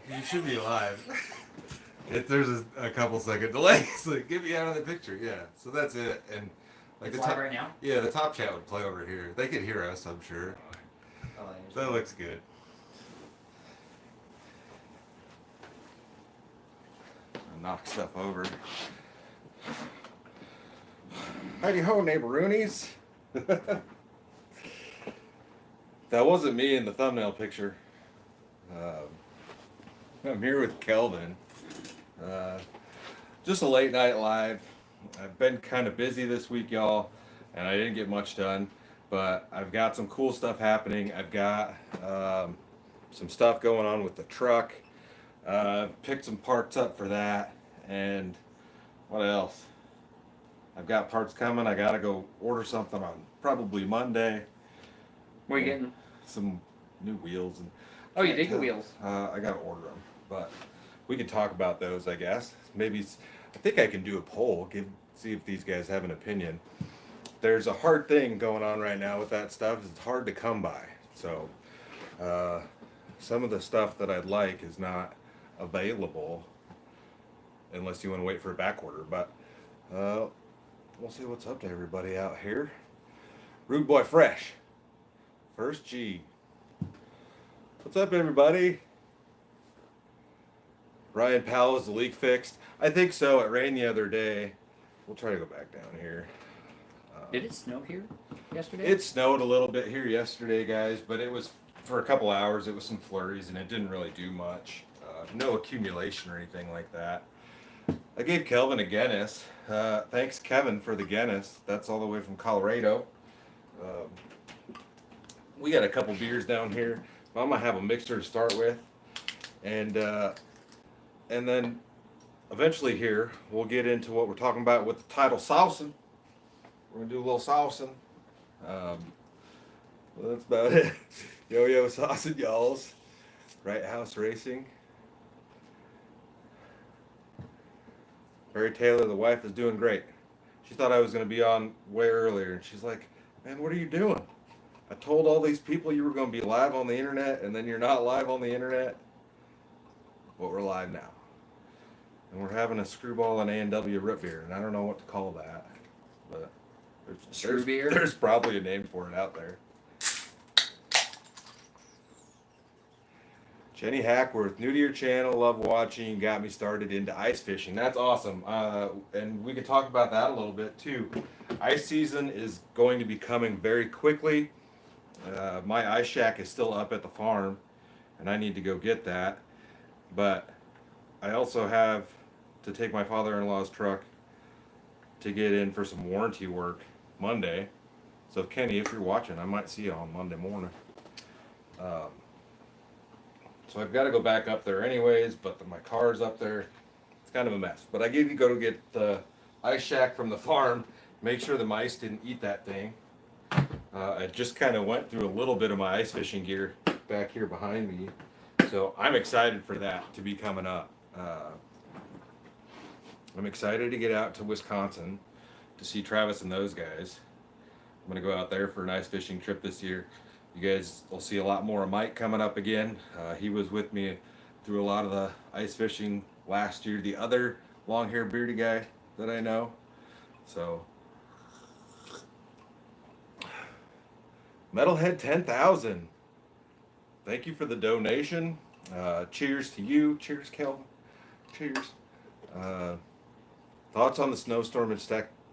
You should be live. If there's a couple second delay, it's like, get me out of the picture. Yeah. So that's it. And like It's the live top, right now? yeah, the top chat would play over here. They could hear us, I'm sure. Oh, That looks good. I'll knock stuff over. Heidi ho, neighboroonies. That wasn't me in the thumbnail picture. I'm here with Kelvin. Just a late night live. I've been kind of busy this week, y'all, and I didn't get much done. But I've got some cool stuff happening. I've got some stuff going on with the truck. Picked some parts up for that. And what else? I've got parts coming. I gotta go order something on probably Monday. What are you getting? Some new wheels and. Oh, you did get wheels. I gotta order them, but we can talk about those, I guess. Maybe I think I can do a poll. See if these guys have an opinion. There's a hard thing going on right now with that stuff. It's hard to come by. So some of the stuff that I'd like is not available unless you want to wait for a back order. But we'll see what's up to everybody out here. Rude Boy Fresh. First G. What's up, everybody? Ryan Powell, is the leak fixed? I think so. It rained the other day. We'll try to go back down here. Did it snow here yesterday? It snowed a little bit here yesterday, guys, but it was for a couple hours. It was some flurries, and it didn't really do much. No accumulation or anything like that. I gave Kelvin a Guinness. Thanks, Kevin, for the Guinness. That's all the way from Colorado. We got a couple beers down here. I'm gonna have a mixer to start with, and then eventually here we'll get into what we're talking about with the title SAUCIN. We're gonna do a little SAUCIN. Well, that's about it. Yo SAUCIN, y'alls. Right House Racing. Barry Taylor, the wife, is doing great. She thought I was gonna be on way earlier, and she's like, "Man, what are you doing? I told all these people you were going to be live on the internet, and then you're not live on the internet." But we're live now. And we're having a screwball and A&W root beer, and I don't know what to call that. But there's probably a name for it out there. Jenny Hackworth, new to your channel, love watching, got me started into ice fishing. That's awesome. And we could talk about that a little bit too. Ice season is going to be coming very quickly. My ice shack is still up at the farm, and I need to go get that. But I also have to take my father-in-law's truck to get in for some warranty work Monday. So Kenny, if you're watching, I might see you on Monday morning. So I've got to go back up there anyways, but my car's up there. It's kind of a mess. But I need to go to get the ice shack from the farm, make sure the mice didn't eat that thing. I just kind of went through a little bit of my ice fishing gear back here behind me. So I'm excited for that to be coming up. I'm excited to get out to Wisconsin to see Travis and those guys. I'm going to go out there for an ice fishing trip this year. You guys will see a lot more of Mike coming up again. He was with me through a lot of the ice fishing last year. The other long-haired beardy guy that I know. So Metalhead 10,000. Thank you for the donation. Cheers to you. Cheers, Kelvin. Cheers. Thoughts on the snowstorm in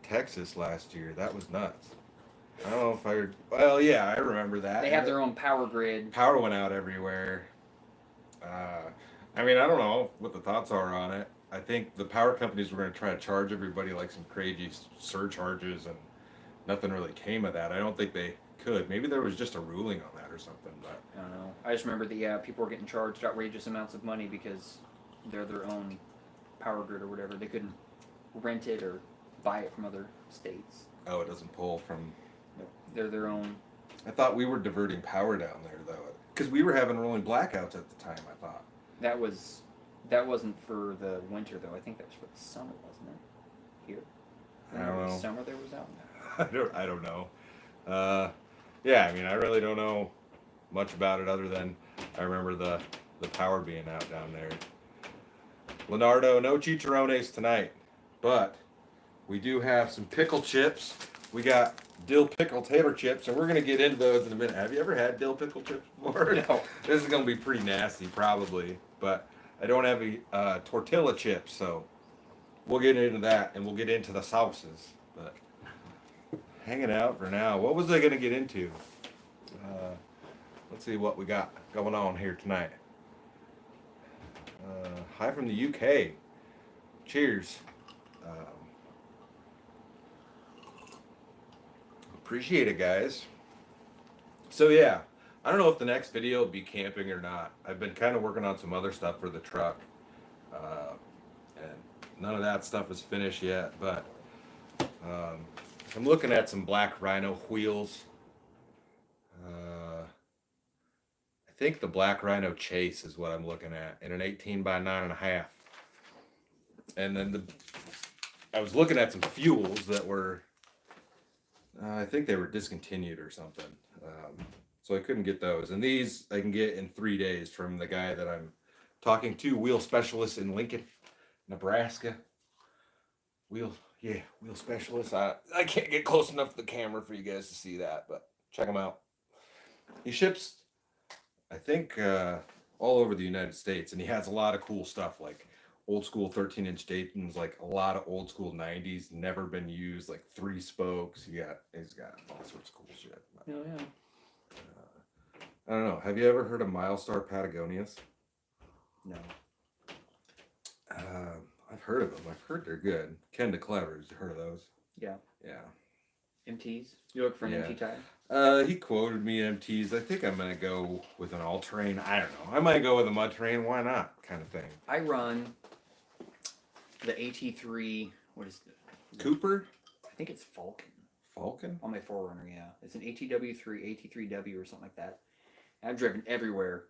Texas last year? That was nuts. I don't know if I heard. Well, yeah, I remember that. They have their own power grid. Power went out everywhere. I mean, I don't know what the thoughts are on it. I think the power companies were going to try to charge everybody like some crazy surcharges, and nothing really came of that. I don't think they could. Maybe there was just a ruling on that or something. But I don't know. I just remember people were getting charged outrageous amounts of money because they're their own power grid or whatever. They couldn't rent it or buy it from other states. Oh, it doesn't pull from. They're their own. I thought we were diverting power down there though, because we were having rolling blackouts at the time. I thought that wasn't for the winter though. I think that was for the summer, wasn't it? Here. I don't know. Summer there was out. I don't know. Yeah, I mean, I really don't know much about it other than I remember the the power being out down there. Leonardo, no chicharrones tonight, but we do have some pickle chips. We got dill pickle tater chips, and we're gonna get into those in a minute. Have you ever had dill pickle chips before? No. This is gonna be pretty nasty, probably, but I don't have any tortilla chips, so we'll get into that, and we'll get into the sauces. But hanging out for now. What was I gonna get into? Let's see what we got going on here tonight. Hi from the UK. Cheers. Appreciate it, guys. So yeah, I don't know if the next video will be camping or not. I've been kind of working on some other stuff for the truck, and none of that stuff is finished yet. But I'm looking at some black Rhino wheels. I think the black Rhino Chase is what I'm looking at in an 18 by 9.5. And then I was looking at some fuels that were, I think they were discontinued or something. So I couldn't get those. And these I can get in 3 days from the guy that I'm talking to, wheel specialist in Lincoln, Nebraska. Wheel specialist. I can't get close enough to the camera for you guys to see that, but check him out. He ships, I think, all over the United States, and he has a lot of cool stuff like old school 13-inch Dayton's, like a lot of old school 90s, never been used, like 3 spokes. He's got all sorts of cool shit. Oh, yeah. I don't know. Have you ever heard of Milestar Patagonias? No. I've heard of them. I've heard they're good. Ken DeClever's, you heard of those? Yeah. Yeah. MTs? You look for an Yeah. MT tire? He quoted me MTs. I think I'm gonna go with an all-terrain. I don't know. I might go with a mud terrain. Why not? Kind of thing. I run the AT3. What is it? Cooper? I think it's Falcon. Falcon? On my Forerunner, yeah. It's an ATW3, AT3W or something like that. And I've driven everywhere.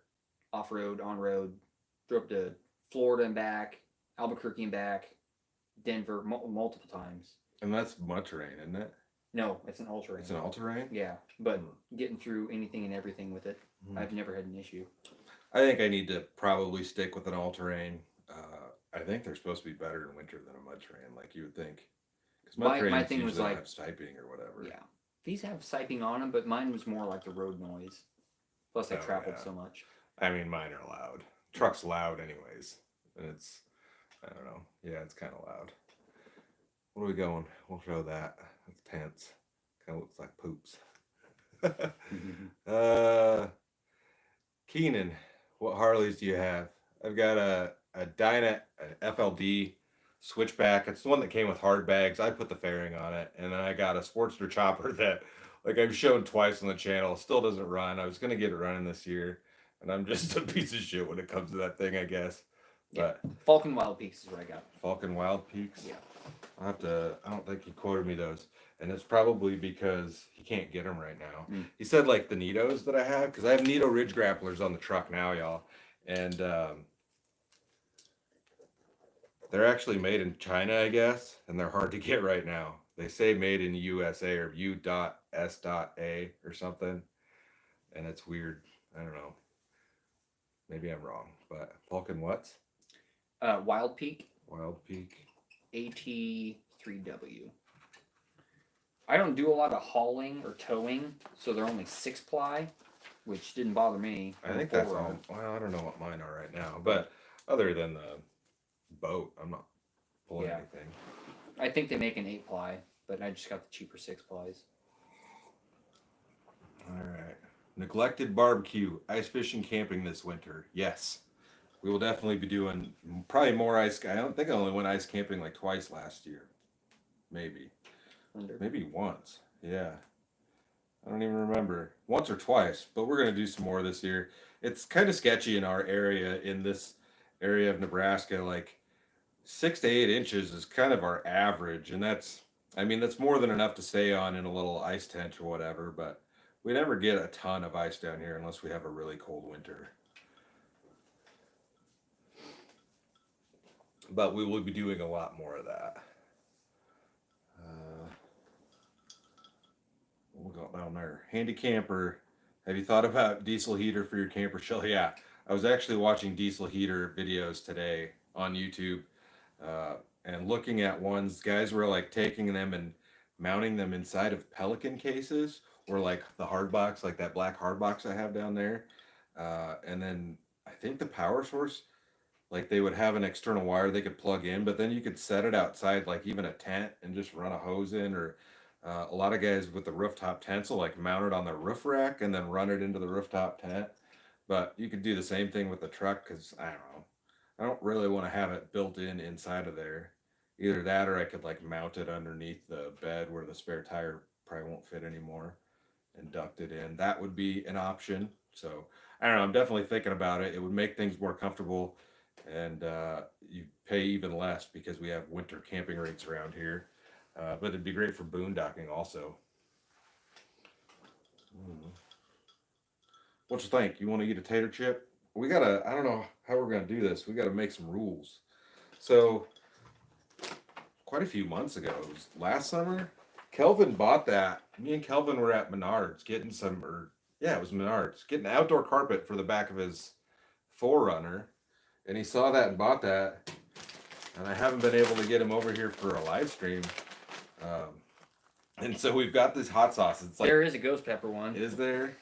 Off-road, on-road. Drove to Florida and back, Albuquerque and back, Denver multiple times. And that's mud terrain, isn't it? No, it's an all-terrain. It's an all-terrain? Yeah, but getting through anything and everything with it, Hmm. I've never had an issue. I think I need to probably stick with an all-terrain. I think they're supposed to be better in winter than a mud terrain, like you would think. Because mud terrains thing was usually like have siping or whatever. Yeah, these have siping on them, but mine was more like the road noise. Plus, I Oh, traveled yeah. so much. I mean, mine are loud. Truck's loud anyways. And it's, I don't know. Yeah, it's kind of loud. Where are we going? We'll show that. That's pants. Kind of looks like poops. Keenan, what Harleys do you have? I've got a Dyna, an FLD switchback. It's the one that came with hard bags. I put the fairing on it. And then I got a Sportster chopper that, like I've shown twice on the channel, still doesn't run. I was going to get it running this year. And I'm just a piece of shit when it comes to that thing, I guess. But Falcon Wild Peaks is what I got. Falcon Wild Peaks? Yeah. I'll have to, I don't think he quoted me those. And it's probably because he can't get them right now. Mm. He said like the Nitos that I have, because I have Nito Ridge grapplers on the truck now, y'all. And they're actually made in China, I guess. And they're hard to get right now. They say made in USA or U.S.A. or something. And it's weird. I don't know. Maybe I'm wrong. But Falcon what's? Wild Peak. Wild Peak. AT3W. I don't do a lot of hauling or towing, so they're only 6-ply, which didn't bother me. I think that's all. Well, I don't know what mine are right now, but other than the boat, I'm not pulling anything. I think they make an 8-ply, but I just got the cheaper 6-plies. All right. Neglected barbecue, ice fishing, camping this winter. Yes. We will definitely be doing probably more ice. I don't think I only went ice camping like twice last year. Maybe. Maybe once. Yeah. I don't even remember. Once or twice, but we're going to do some more this year. It's kind of sketchy in our area, in this area of Nebraska. Like 6 to 8 inches is kind of our average. And that's more than enough to stay on in a little ice tent or whatever. But we never get a ton of ice down here unless we have a really cold winter. But we will be doing a lot more of that. We'll go down there. Handy camper. Have you thought about diesel heater for your camper shell? Yeah, I was actually watching diesel heater videos today on YouTube, and looking at ones. Guys were like taking them and mounting them inside of Pelican cases, or like the hard box, like that black hard box I have down there. And then I think the power source, like they would have an external wire they could plug in, but then you could set it outside, like even a tent, and just run a hose in. Or a lot of guys with the rooftop tents will like mount it on the roof rack and then run it into the rooftop tent. But you could do the same thing with the truck, because I don't know. I don't really want to have it built in inside of there. Either that, or I could like mount it underneath the bed where the spare tire probably won't fit anymore and duct it in. That would be an option. So I don't know. I'm definitely thinking about it. It would make things more comfortable, and you pay even less because we have winter camping rates around here. But it'd be great for boondocking also. Mm. What you think? You want to eat a tater chip? We gotta. I don't know how we're gonna do this. We gotta make some rules. So quite a few months ago, it was last summer, Kelvin bought that. Me and Kelvin were at Menards getting some, or yeah, it was Menards, getting outdoor carpet for the back of his Forerunner, and he saw that and bought that. And I haven't been able to get him over here for a live stream. Um, and so we've got this hot sauce. It's like, There is a ghost pepper one. is there?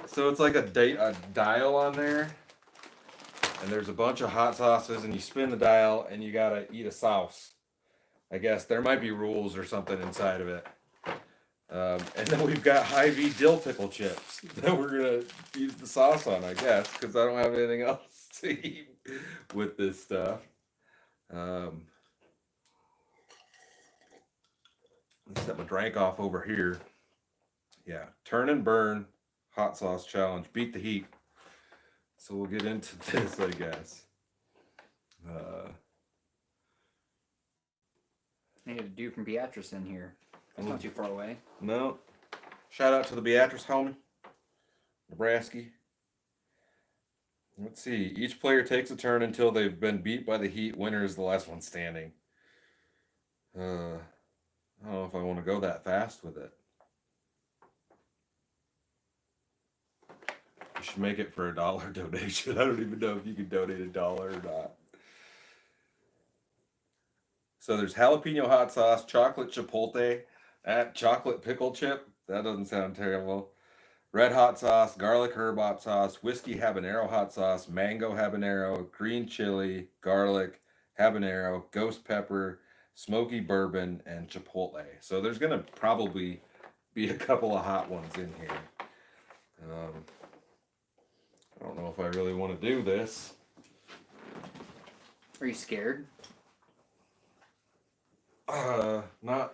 So it's like a dial on there, and there's a bunch of hot sauces, and you spin the dial, and you gotta eat a sauce. I guess there might be rules or something inside of it. And then we've got Hy-Vee dill pickle chips that we're gonna use the sauce on, I guess, because I don't have anything else to eat with this stuff. Um, let's set my drink off over here. Yeah, turn and burn hot sauce challenge. Beat the heat. So we'll get into this, I guess. I need a dude from Beatrice in here. That's not too far away. No. Shout out to the Beatrice homie. Nebraska. Let's see. Each player takes a turn until they've been beat by the heat. Winner is the last one standing. I don't know if I want to go that fast with it. You should make it for $1 donation. I don't even know if you can donate $1 or not. So there's jalapeno hot sauce, chocolate chipotle, chocolate pickle chip. That doesn't sound terrible. Red hot sauce, garlic herb hot sauce, whiskey habanero hot sauce, mango habanero, green chili, garlic, habanero, ghost pepper, smoky bourbon, and chipotle. So there's going to probably be a couple of hot ones in here. I don't know if I really want to do this. Are you scared? Not,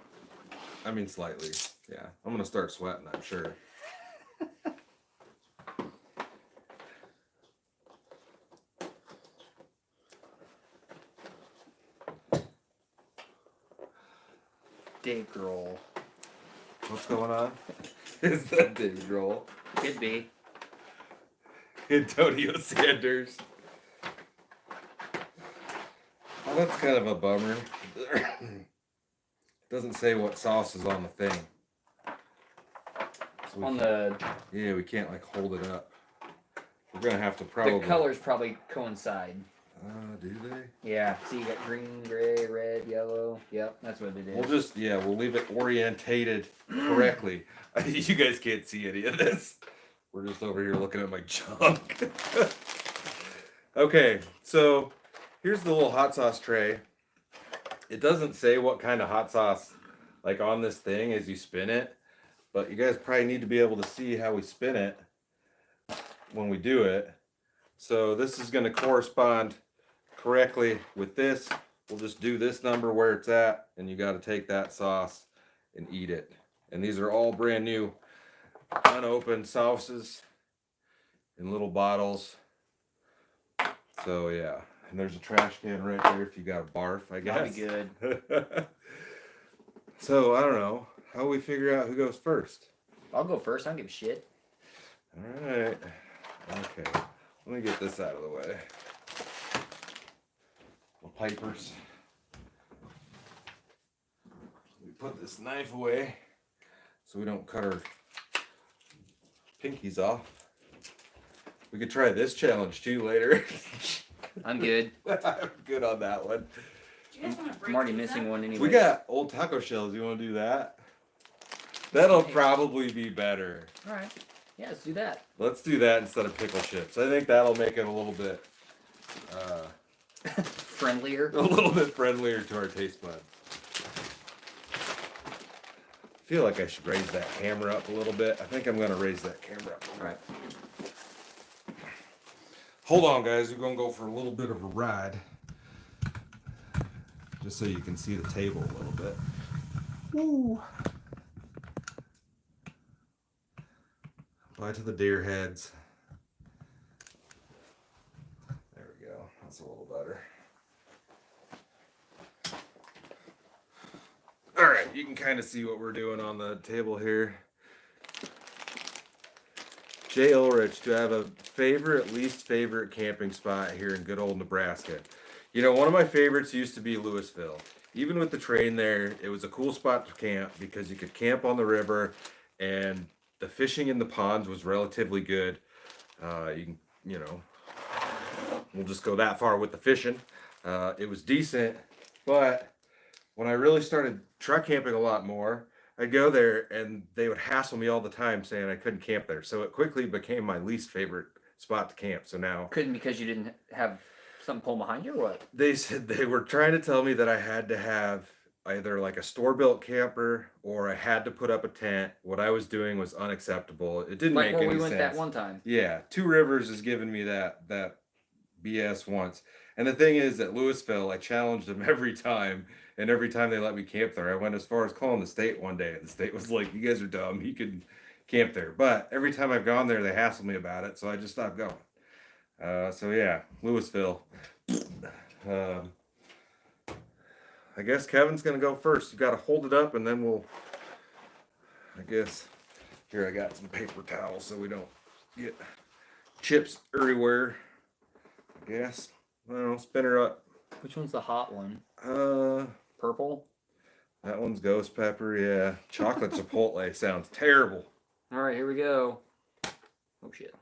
I mean, slightly. Yeah, I'm going to start sweating, I'm sure. Dave Grohl. What's going on? Is that Dave Grohl? Could be. Antonio Sanders. Well, that's kind of a bummer. Doesn't say what sauce is on the thing. So On the... Yeah, we can't like hold it up. We're gonna have to probably... The colors probably coincide. Do they? Yeah. See, you got green, gray, red, yellow. Yep, that's what it is. We'll just, we'll leave it orientated correctly. You guys can't see any of this. We're just over here looking at my junk. Okay, so here's the little hot sauce tray. It doesn't say what kind of hot sauce, like on this thing as you spin it, but you guys probably need to be able to see how we spin it when we do it. So this is going to correspond correctly with this. We'll just do this number where it's at, and you got to take that sauce and eat it. And these are all brand new, unopened sauces in little bottles. So yeah, and there's a trash can right there if you got a barf, I guess. That'd be good. So I don't know how we figure out who goes first. I'll go first. I don't give a shit. All right. Okay. Let me get this out of the way. The pipers. We put this knife away so we don't cut our pinkies off. We could try this challenge too later. I'm good. I'm good on that one. Do you guys want to break I'm already these missing up? one anyway. We got old taco shells. You want to do that? That'll probably be better. All right. Yeah, let's do that. Let's do that instead of pickle chips. I think that'll make it a little bit, Friendlier. a little bit friendlier to our taste buds. I feel like I should raise that camera up a little bit. I think I'm gonna raise that camera up. All right. Hold on, guys. We're gonna go for a little bit of a ride, just so you can see the table a little bit. Woo! Bye to the deer heads. There we go. That's a little better. All right, you can kind of see what we're doing on the table here. Jay Ulrich, do I have a favorite, least favorite camping spot here in good old Nebraska? You know, one of my favorites used to be Louisville. Even with the train there, it was a cool spot to camp because you could camp on the river, and the fishing in the ponds was relatively good. You know, we'll just go that far with the fishing. It was decent, but when I really started truck camping a lot more, I'd go there and they would hassle me all the time saying I couldn't camp there. So it quickly became my least favorite spot to camp. So now Couldn't because you didn't have something pulling behind you or what? they said they were trying to tell me that I had to have either like a store-built camper or I had to put up a tent. What I was doing was unacceptable. It didn't Like make when any we went sense. that one time. Yeah, Two Rivers has given me that BS once. And the thing is, at Louisville, I challenged them every time, and every time they let me camp there, I went as far as calling the state one day, and the state was like, "You guys are dumb. You can camp there." But every time I've gone there, they hassle me about it, so I just stopped going. So yeah, Louisville. I guess Kevin's gonna go first. You gotta hold it up, and then we'll. I guess. Here, I got some paper towels so we don't get chips everywhere. I guess. I don't know, spin her up. Which one's the hot one? Uh, Purple? that one's ghost pepper, yeah. Chocolate chipotle sounds terrible. All right, here we go. Oh, shit.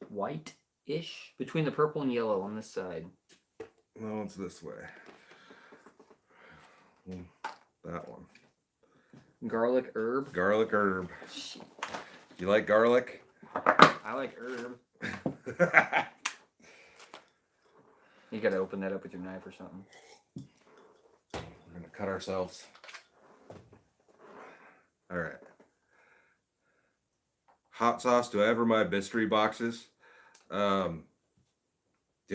White-ish? Between the purple and yellow on this side. No, it's this way. That one. Garlic herb? Garlic herb. Shit. You like garlic? I like herb. You gotta open that up with your knife or something. We're gonna cut ourselves. All right. Hot sauce. Do I ever buy mystery boxes? The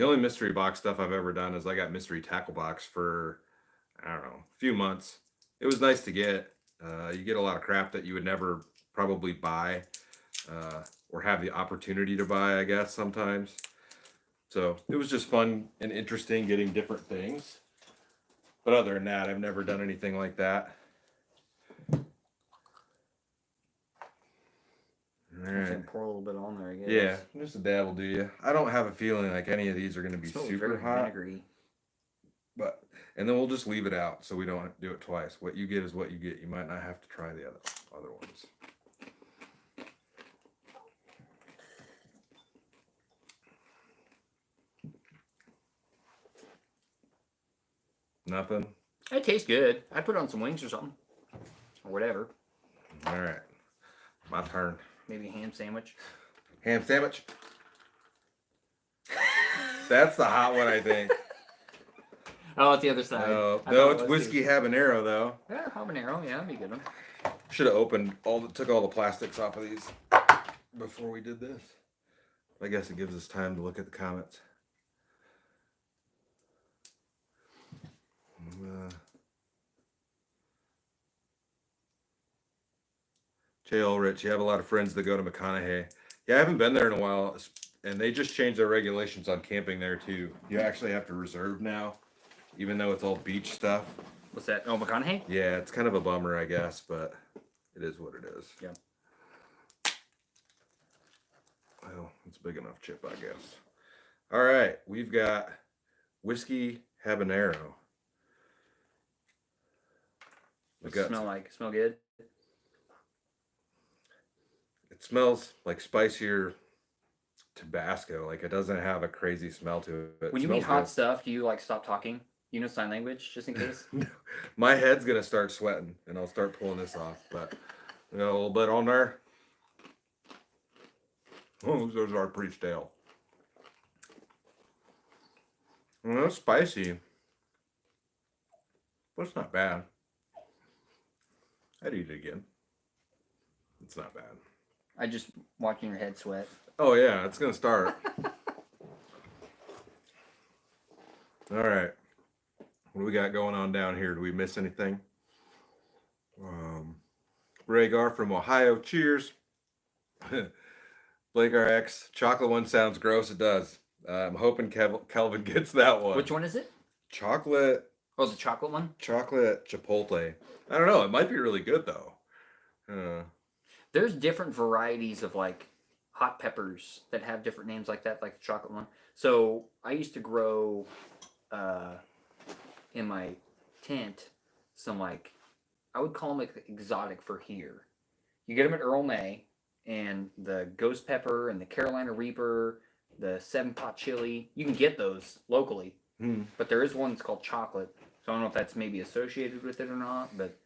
only mystery box stuff I've ever done is I got mystery tackle box for, I don't know, a few months. It was nice to get. You get a lot of crap that you would never probably buy or have the opportunity to buy, I guess, sometimes. So it was just fun and interesting getting different things. But other than that, I've never done anything like that. All I'm just right. gonna pour a little bit on there, I guess. Yeah, just a dab will do you. I don't have a feeling like any of these are going to be Smells super very hot. vinegary. But and then we'll just leave it out so we don't have to do it twice. What you get is what you get. You might not have to try the other ones. Nothing. It tastes good. I put on some wings or something. Or whatever. All right, my turn. Maybe a ham sandwich. Ham sandwich. That's the hot one, I think. Oh, it's the other side. No, I no, thought it's it was whiskey too. habanero though. Yeah, habanero. Yeah, that'd be a good one. Should have took all the plastics off of these before we did this. I guess it gives us time to look at the comments. Jay Ulrich, you have a lot of friends that go to McConaughey. Yeah, I haven't been there in a while, and they just changed their regulations on camping there too. You actually have to reserve now, even though it's all beach stuff. What's that? Oh, McConaughey? Yeah, it's kind of a bummer, I guess, but it is what it is. Yeah. Well, it's a big enough chip, I guess. All right, we've got whiskey habanero. We What's it got smell like? Smell good? It smells like spicier Tabasco. Like it doesn't have a crazy smell to it. When you eat hot stuff, do you like stop talking? You know sign language, just in case. My head's gonna start sweating, and I'll start pulling this off. But we got a little bit on there. Oh, those are pretty stale. Well, it's spicy, but it's not bad. I'd eat it again. It's not bad. I just watching your head sweat. Oh yeah, it's gonna start. All right. What do we got going on down here? Do we miss anything? Rhaegar from Ohio. Cheers. Blake RX. Chocolate one sounds gross. It does. I'm hoping Kelvin gets that one. Which one is it? Chocolate. Oh, the chocolate one? Chocolate chipotle. I don't know. It might be really good though. There's different varieties of like hot peppers that have different names like that, like the chocolate one. So I used to grow in my tent some like, I would call them like exotic for here. You get them at Earl May, and the ghost pepper and the Carolina Reaper, the 7-pot chili. You can get those locally, but there is one that's called chocolate. So I don't know if that's maybe associated with it or not, but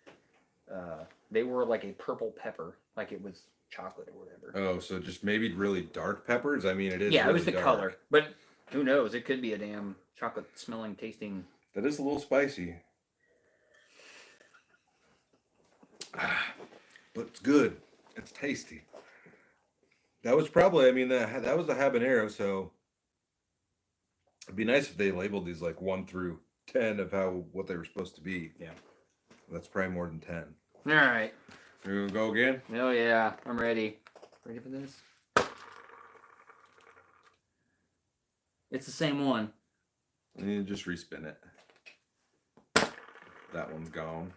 they were like a purple pepper, like it was chocolate or whatever. Oh, so just maybe really dark peppers? I mean, it is. Yeah, really it was the dark. color, but who knows? It could be a damn chocolate smelling, tasting. That is a little spicy. But it's good. It's tasty. That was probably, I mean, that was the habanero, so it'd be nice if they labeled these like 1 through 10 of what they were supposed to be. Yeah. That's probably more than 10. All right. You gonna go again? Oh yeah, I'm ready. Ready for this? It's the same one. And you just respin it. That one's gone.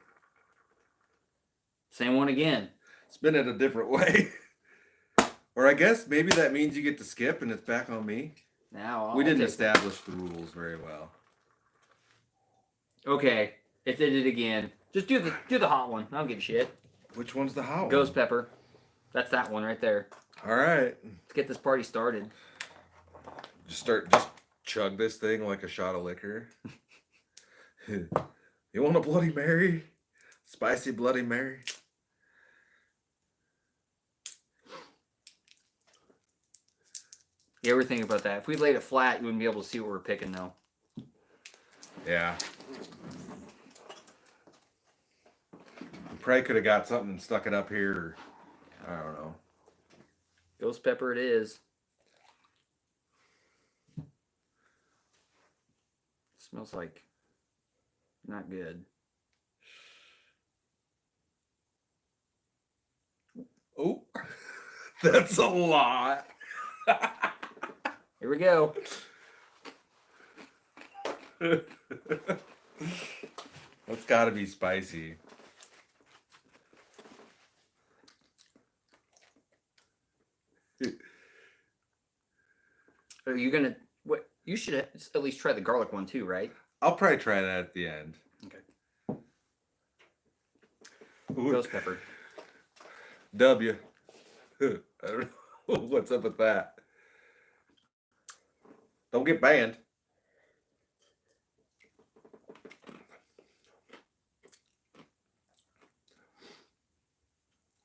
Same one again. Spin it a different way. Or I guess maybe that means you get to skip and it's back on me. Now we didn't establish the rules very well. Okay, it did it again. Just do the hot one. I don't give a shit. Which one's the hot one? Ghost pepper. That's that one right there. All right. Let's get this party started. Just chug this thing like a shot of liquor. You want a Bloody Mary? Spicy Bloody Mary? You ever think about that? If we laid it flat, you wouldn't be able to see what we're picking, though. Yeah. We probably could have got something and stuck it up here. Or, I don't know. Ghost pepper it is. Smells like not good. Oh, that's a lot. Here we go. That's got to be spicy. Are you gonna? What? You should at least try the garlic one too, right? I'll probably try that at the end. Okay. Ooh. Ghost pepper. W. I don't know what's up with that. Don't get banned.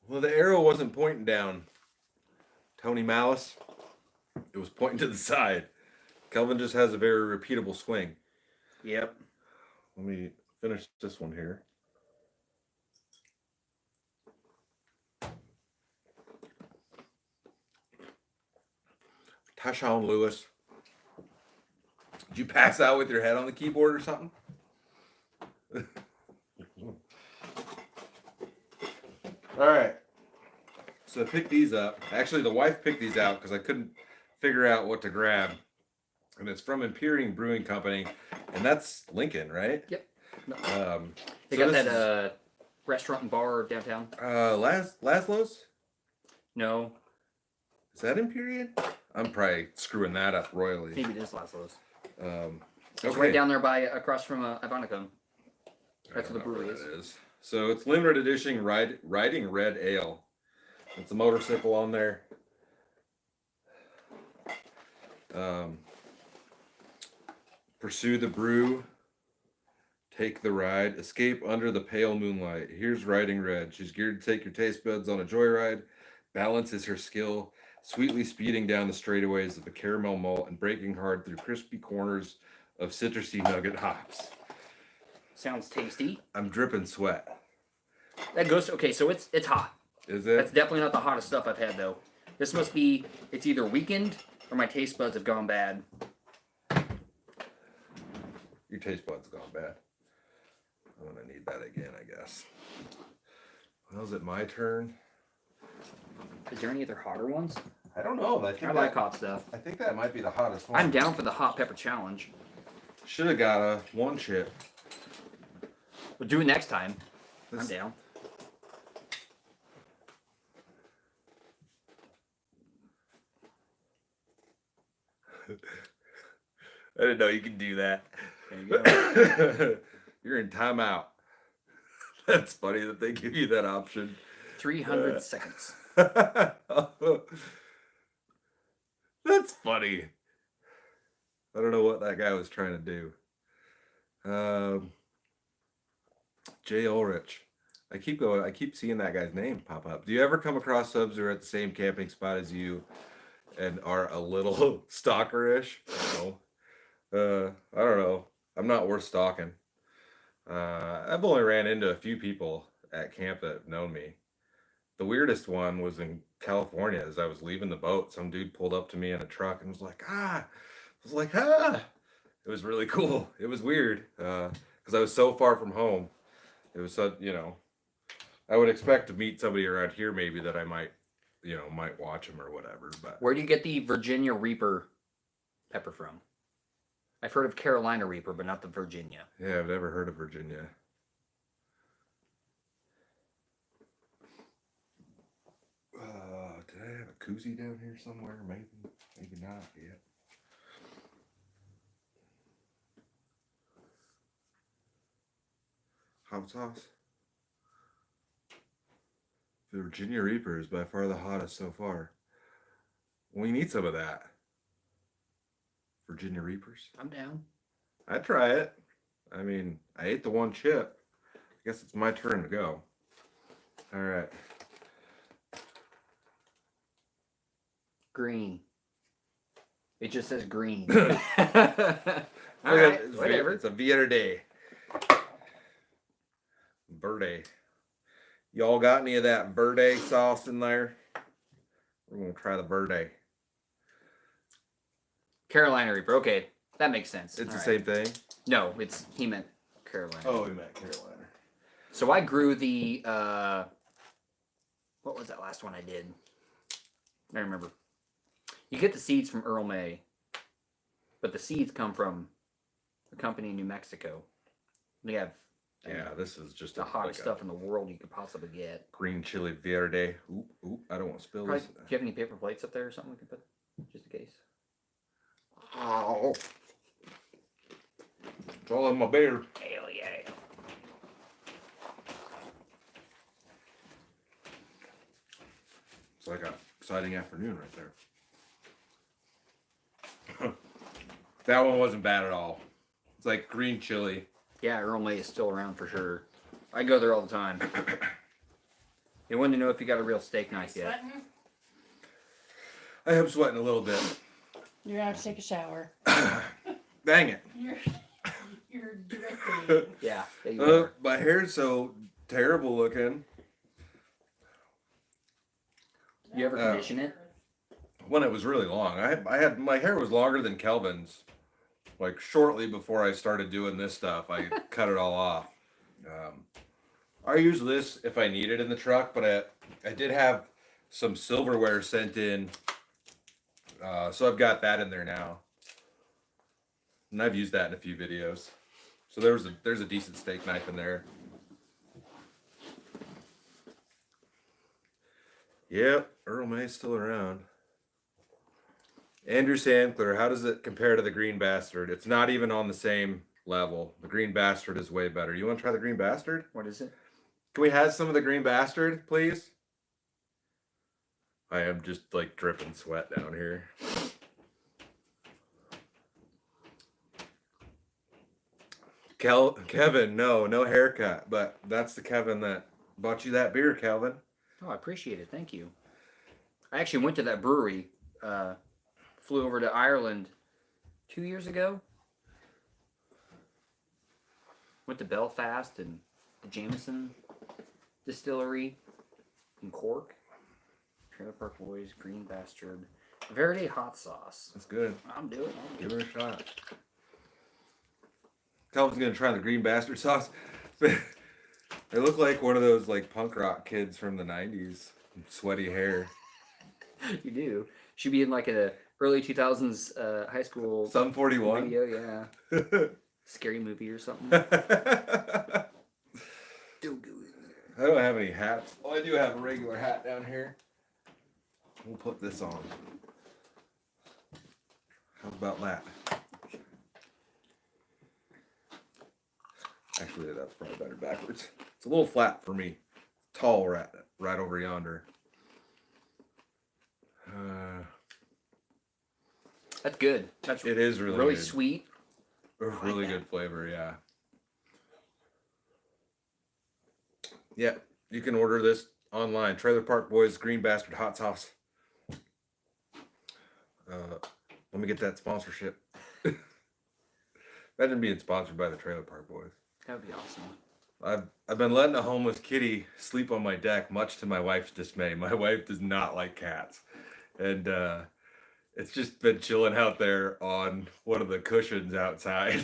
Well, the arrow wasn't pointing down Tony Malice. It was pointing to the side. Kelvin just has a very repeatable swing. Yep. Let me finish this one here. Tashawn Lewis. Did you pass out with your head on the keyboard or something? All right. So I picked these up. Actually, the wife picked these out because I couldn't figure out what to grab. And it's from Imperium Brewing Company. And that's Lincoln, right? Yep. So They got that restaurant and bar downtown. Laszlo's? No. Is that Imperium? I'm probably screwing that up royally. Maybe it is Laszlo's. It's Okay. right down there by across from Ivonicum. That's what the brewery is. So it's limited edition Riding Red Ale. It's a motorcycle on there. Pursue the brew. Take the ride. Escape under the pale moonlight. Here's Riding Red. She's geared to take your taste buds on a joyride. Balance is her skill. Sweetly speeding down the straightaways of the caramel malt and breaking hard through crispy corners of citrusy nugget hops. Sounds tasty. I'm dripping sweat. That goes. Okay, so it's hot. Is it? That's definitely not the hottest stuff I've had though. This must be. It's either weakened or my taste buds have gone bad. Your taste buds gone bad. I'm gonna need that again, I guess. Well, is it my turn? Is there any other hotter ones? I don't know. I like hot stuff. I think that might be the hottest one. I'm down for the hot pepper challenge. Should have got a one chip. We'll do it next time. I'm down. I didn't know you could do that. There you go. You're in timeout. That's funny that they give you that option. 300 seconds. That's funny. I don't know what that guy was trying to do. Jay Ulrich. I keep seeing that guy's name pop up. Do you ever come across subs who are at the same camping spot as you and are a little stalker-ish? No. I don't know. I'm not worth stalking. I've only ran into a few people at camp that have known me. The weirdest one was in California. As I was leaving the boat, some dude pulled up to me in a truck and was like, ah. I was like, ah. It was really cool. It was weird because I was so far from home. It was such, I would expect to meet somebody around here maybe that I might watch them or whatever. But Where do you get the Virginia Reaper pepper from? I've heard of Carolina Reaper, but not the Virginia. Yeah, I've never heard of Virginia. Did I have a koozie down here somewhere? Maybe not yet. Hot sauce. The Virginia Reaper is by far the hottest so far. We need some of that. Virginia Reapers. I'm down. I'd try it. I mean, I ate the one chip. I guess it's my turn to go. All right. Green. It just says green. All right, whatever. It's a Verde. Verde. Y'all got any of that Verde sauce in there? We're going to try the Verde. Carolina Reaper. Okay, that makes sense. It's the same thing? No, he meant Carolina. Oh, he meant Carolina. So I grew the, what was that last one I did? I remember. You get the seeds from Earl May, but the seeds come from a company in New Mexico. They have this is just the hottest stuff in the world you could possibly get. Green chili Verde. Oop, I don't want to spill this. Do you have any paper plates up there or something we can put, just in case? Oh. It's all in my beer. Hell yeah. It's like an exciting afternoon right there. That one wasn't bad at all. It's like green chili. Yeah, Earl May is still around for sure. I go there all the time. They want to know if you got a real steak knife yet. Sweating? I am sweating a little bit. You're gonna have to take a shower. Dang it. You're dripping. Yeah, there you are. My hair's so terrible looking. You ever condition it? When it was really long. I had my hair was longer than Kelvin's. Like shortly before I started doing this stuff, I cut it all off. I use this if I need it in the truck, but I did have some silverware sent in, so I've got that in there now, and I've used that in a few videos. So there's a decent steak knife in there. Yep, Earl May's still around. Andrew Sandler, how does it compare to the Green Bastard? It's not even on the same level. The Green Bastard is way better. You want to try the Green Bastard? What is it? Can we have some of the Green Bastard, please? I am just like dripping sweat down here. Kevin, no haircut, but that's the Kevin that bought you that beer, Kelvin. Oh, I appreciate it. Thank you. I actually went to that brewery. Flew over to Ireland 2 years ago. Went to Belfast and the Jameson Distillery in Cork. Trailer Park Boys, Green Bastard, Verde hot sauce. That's good. I'm doing it. Give it a shot. Kelvin's gonna try the Green Bastard sauce. They look like one of those like punk rock kids from the '90s. Sweaty hair. You do. Should be in like a early 2000s high school Sum 41. video, yeah. Scary movie or something. I don't have any hats. Oh, I do have a regular hat down here. We'll put this on. How about that? Actually, that's probably better backwards. It's a little flat for me. Tall right over yonder. That's good. It is really really good. sweet. Really good flavor, yeah. Yeah, you can order this online. Trailer Park Boys Green Bastard Hot Sauce. Let me get that sponsorship. Imagine being sponsored by the Trailer Park Boys. That would be awesome. I've been letting a homeless kitty sleep on my deck, much to my wife's dismay. My wife does not like cats, and it's just been chilling out there on one of the cushions outside,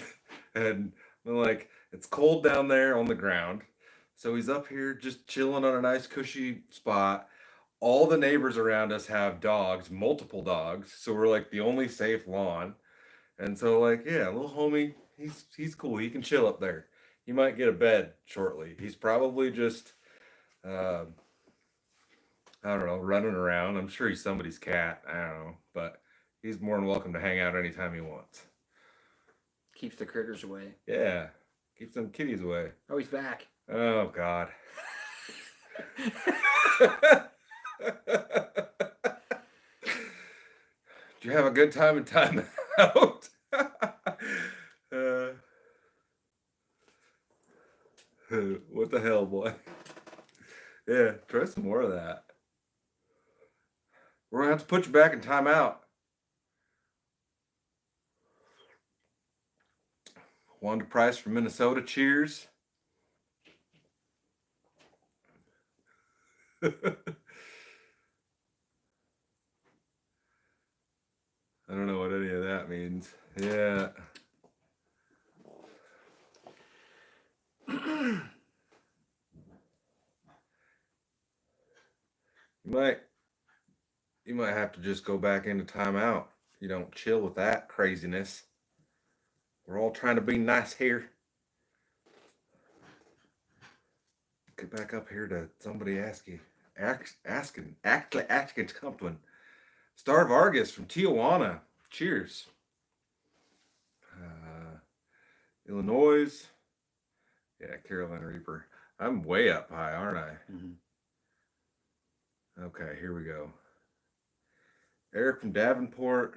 and I'm like, it's cold down there on the ground, so he's up here just chilling on a nice cushy spot. All the neighbors around us have dogs, multiple dogs, so we're like the only safe lawn, and so like yeah, little homie, he's cool. He can chill up there. He might get a bed shortly. He's probably just, I don't know, running around. I'm sure he's somebody's cat. I don't know. But he's more than welcome to hang out anytime he wants. Keeps the critters away. Yeah. Keeps them kitties away. Oh, he's back. Oh, God. Did you have a good time in time out? What the hell, boy? Yeah, try some more of that. We're gonna have to put you back in timeout. Wanda Price from Minnesota. Cheers. I don't know what any of that means. Yeah. You might have to just go back into timeout. You don't chill with that craziness. We're all trying to be nice here. Get back up here to somebody asking something. Star Vargas from Tijuana. Cheers. Illinois. Yeah, Carolina Reaper. I'm way up high, aren't I? Mm-hmm. Okay, here we go. Eric from Davenport.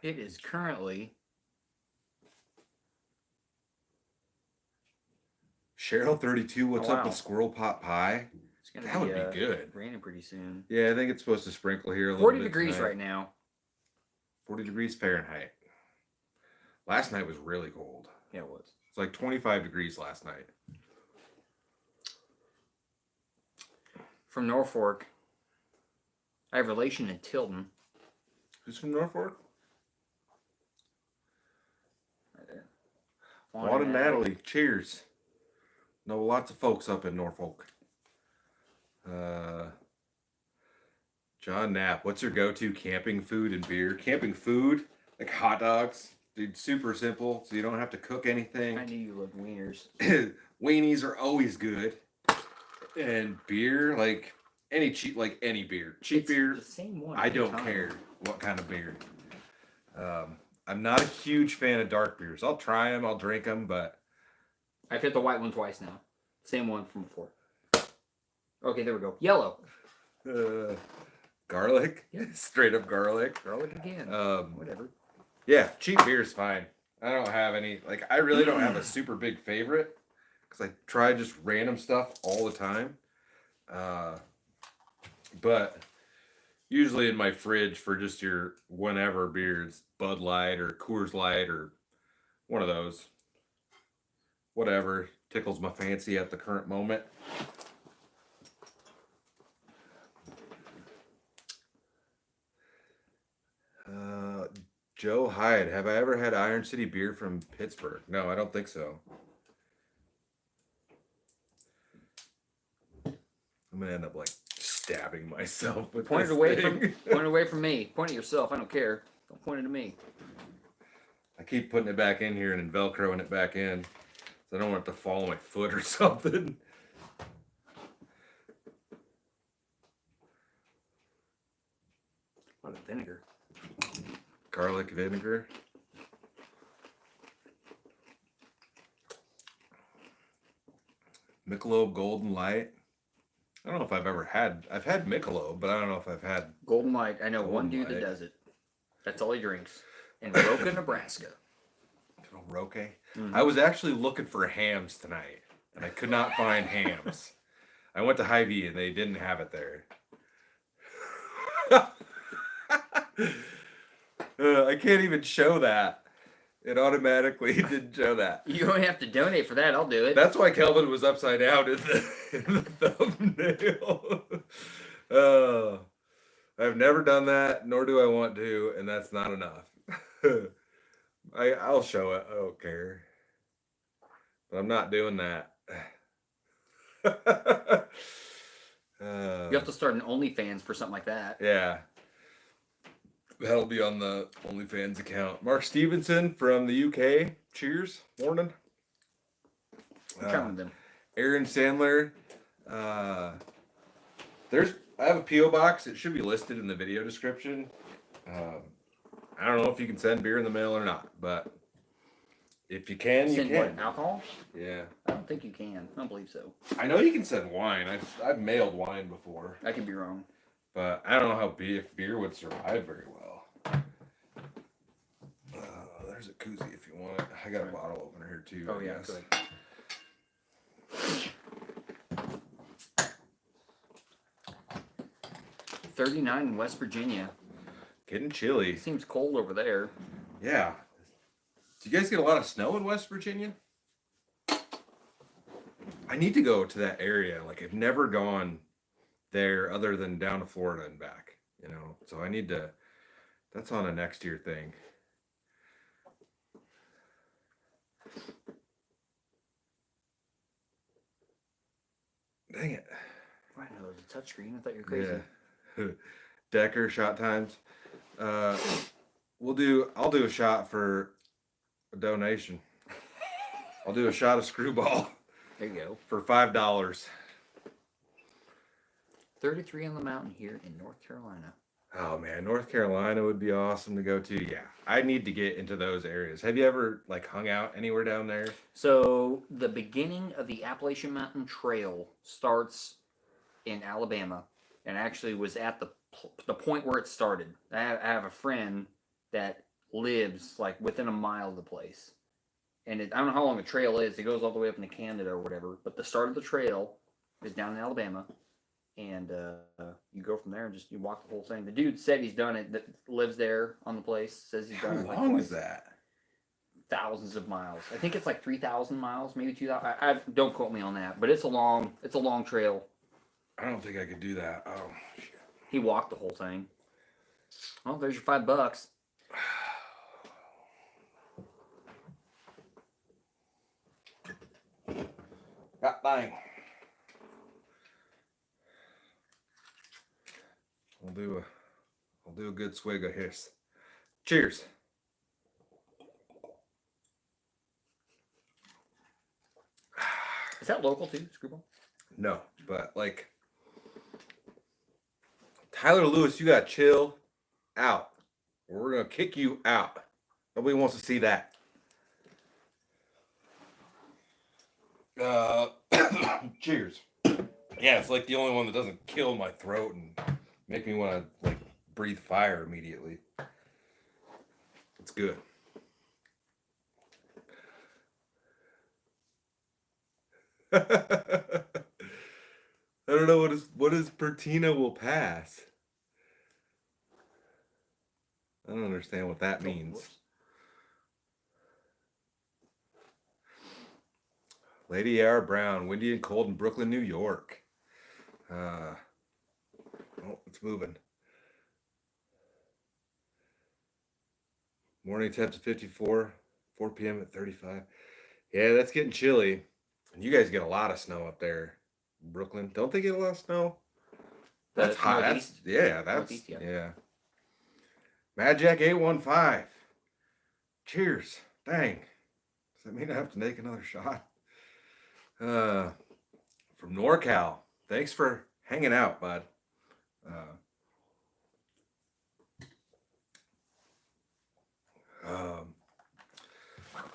It is currently Cheryl 32. What's Oh, up wow. with Squirrel Pot Pie? it's gonna That would be good. raining pretty soon. Yeah, I think it's supposed to sprinkle here a little 40 bit degrees tonight. right now. 40 degrees Fahrenheit. Last night was really cold. Yeah, it was. It's like 25 degrees last night. From Norfolk. I have relation in Tilton. Who's from Norfolk? Right there. Juan and Natalie. Cheers. Know lots of folks up in Norfolk. John Knapp. What's your go-to camping food and beer? Camping food? Like hot dogs. Dude, super simple, so you don't have to cook anything. I knew you loved wieners. Weenies are always good. And beer, like any beer. Cheap It's beer, the same one I every don't time. care what kind of beer. I'm not a huge fan of dark beers. I'll try them, I'll drink them, but I've hit the white one twice now. Same one from before. Okay, there we go. Yellow. Garlic, Yeah. straight up garlic. Garlic again. Whatever. Yeah, cheap beer is fine. I don't have any, like, I really don't have a super big favorite because I try just random stuff all the time. But usually in my fridge for just your whenever beers, Bud Light or Coors Light or one of those. Whatever tickles my fancy at the current moment. Joe Hyde, have I ever had Iron City beer from Pittsburgh? No, I don't think so. I'm gonna end up like stabbing myself with Point it this away thing. point it away from me. Point at yourself. I don't care. Don't point it at me. I keep putting it back in here and then Velcroing it back in. So I don't want it to fall on my foot or something. A lot of vinegar. Garlic vinegar. Michelob Golden Light. I don't know if I've had Michelob, but I don't know if I've had Golden Light. I know one Golden dude Light. that does it. That's all he drinks. In Roca, Nebraska. Roque. Mhm. I was actually looking for hams tonight, and I could not find hams. I went to Hy-Vee and they didn't have it there. I can't even show that. It automatically didn't show that. You don't have to donate for that. I'll do it. That's why Kelvin was upside down in the thumbnail. I've never done that, nor do I want to, and that's not enough. I'll show it. I don't care. But I'm not doing that. You have to start an OnlyFans for something like that. Yeah. That'll be on the OnlyFans account. Mark Stevenson from the UK. Cheers. Morning. I'm counting them. Aaron Sandler. I have a P.O. box. It should be listed in the video description. I don't know if you can send beer in the mail or not, but if you can, you Send can. what? Alcohol? Yeah. I don't think you can. I don't believe so. I know you can send wine. I've mailed wine before, I could be wrong. but I don't know how if beer would survive very well. There's a koozie if you want it. I got a bottle opener here too. Oh I yeah, guess. good. 39 in West Virginia. Getting chilly. It seems cold over there. Yeah. Do you guys get a lot of snow in West Virginia? I need to go to that area. Like I've never gone there other than down to Florida and back, you know. So I need to, that's on a next year thing. Dang it. I know it's a touchscreen. I thought you were crazy. Yeah. Decker shot times. I'll do a shot for a donation. I'll do a shot of Screwball There you go. for $5. 33 on the mountain here in North Carolina. Oh man, North Carolina would be awesome to go to. Yeah, I need to get into those areas. Have you ever like hung out anywhere down there? So the beginning of the Appalachian Mountain Trail starts in Alabama, and actually was at the point where it started. I have a friend that lives like within a mile of the place, and I don't know how long the trail is. It goes all the way up into Canada or whatever. But the start of the trail is down in Alabama, and you go from there and you walk the whole thing. The dude said he's done it. That lives there on the place says he's How done it. Like long is that? thousands of miles. I think it's like 3,000 miles, maybe 2,000. I don't quote me on that, but it's a long trail. I don't think I could do that. Oh shit. He walked the whole thing. Well, there's your $5. God dang. I'll do a good swig of his. Cheers. Is that local too, Screwball? No, but like Tyler Lewis, you gotta chill out. Or we're gonna kick you out. Nobody wants to see that. Cheers. Yeah, it's like the only one that doesn't kill my throat and make me want to like breathe fire immediately. It's good. I don't know what is Pertina will pass. I don't understand what that means. Whoops. Lady R. Brown, windy and cold in Brooklyn, New York. Oh, it's moving. Morning temps at 54, 4 p.m. at 35. Yeah, that's getting chilly. And you guys get a lot of snow up there, Brooklyn. Don't they get a lot of snow? That's hot. That's, yeah, that's Northeast, yeah. yeah. Mad Jack 815. Cheers. Dang. Does that mean I have to make another shot? From NorCal. Thanks for hanging out, bud.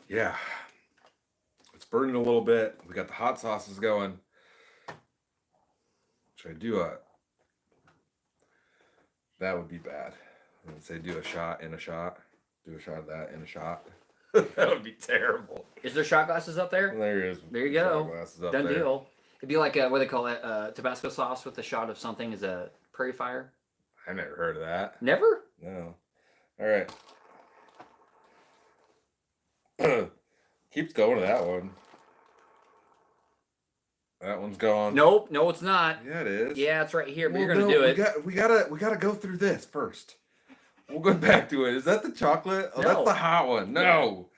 Yeah. It's burning a little bit. We got the hot sauces going. Should I do a... That would be bad. I would say do a shot in a shot. Do a shot of that in a shot. That would be terrible. Is there shot glasses up there? There is. There you go. Shot glasses up Done there. deal. It'd be like what do they call it? Tabasco sauce with a shot of something is a prairie fire. I never heard of that. Never? No. All right. Keeps going to that one. That one's gone. Nope. No, it's not. Yeah, it is. Yeah, it's right here. But Well, you're gonna no, do it. We gotta go through this first. We'll go back to it. Is that the chocolate? Oh, No. that's the hot one. No,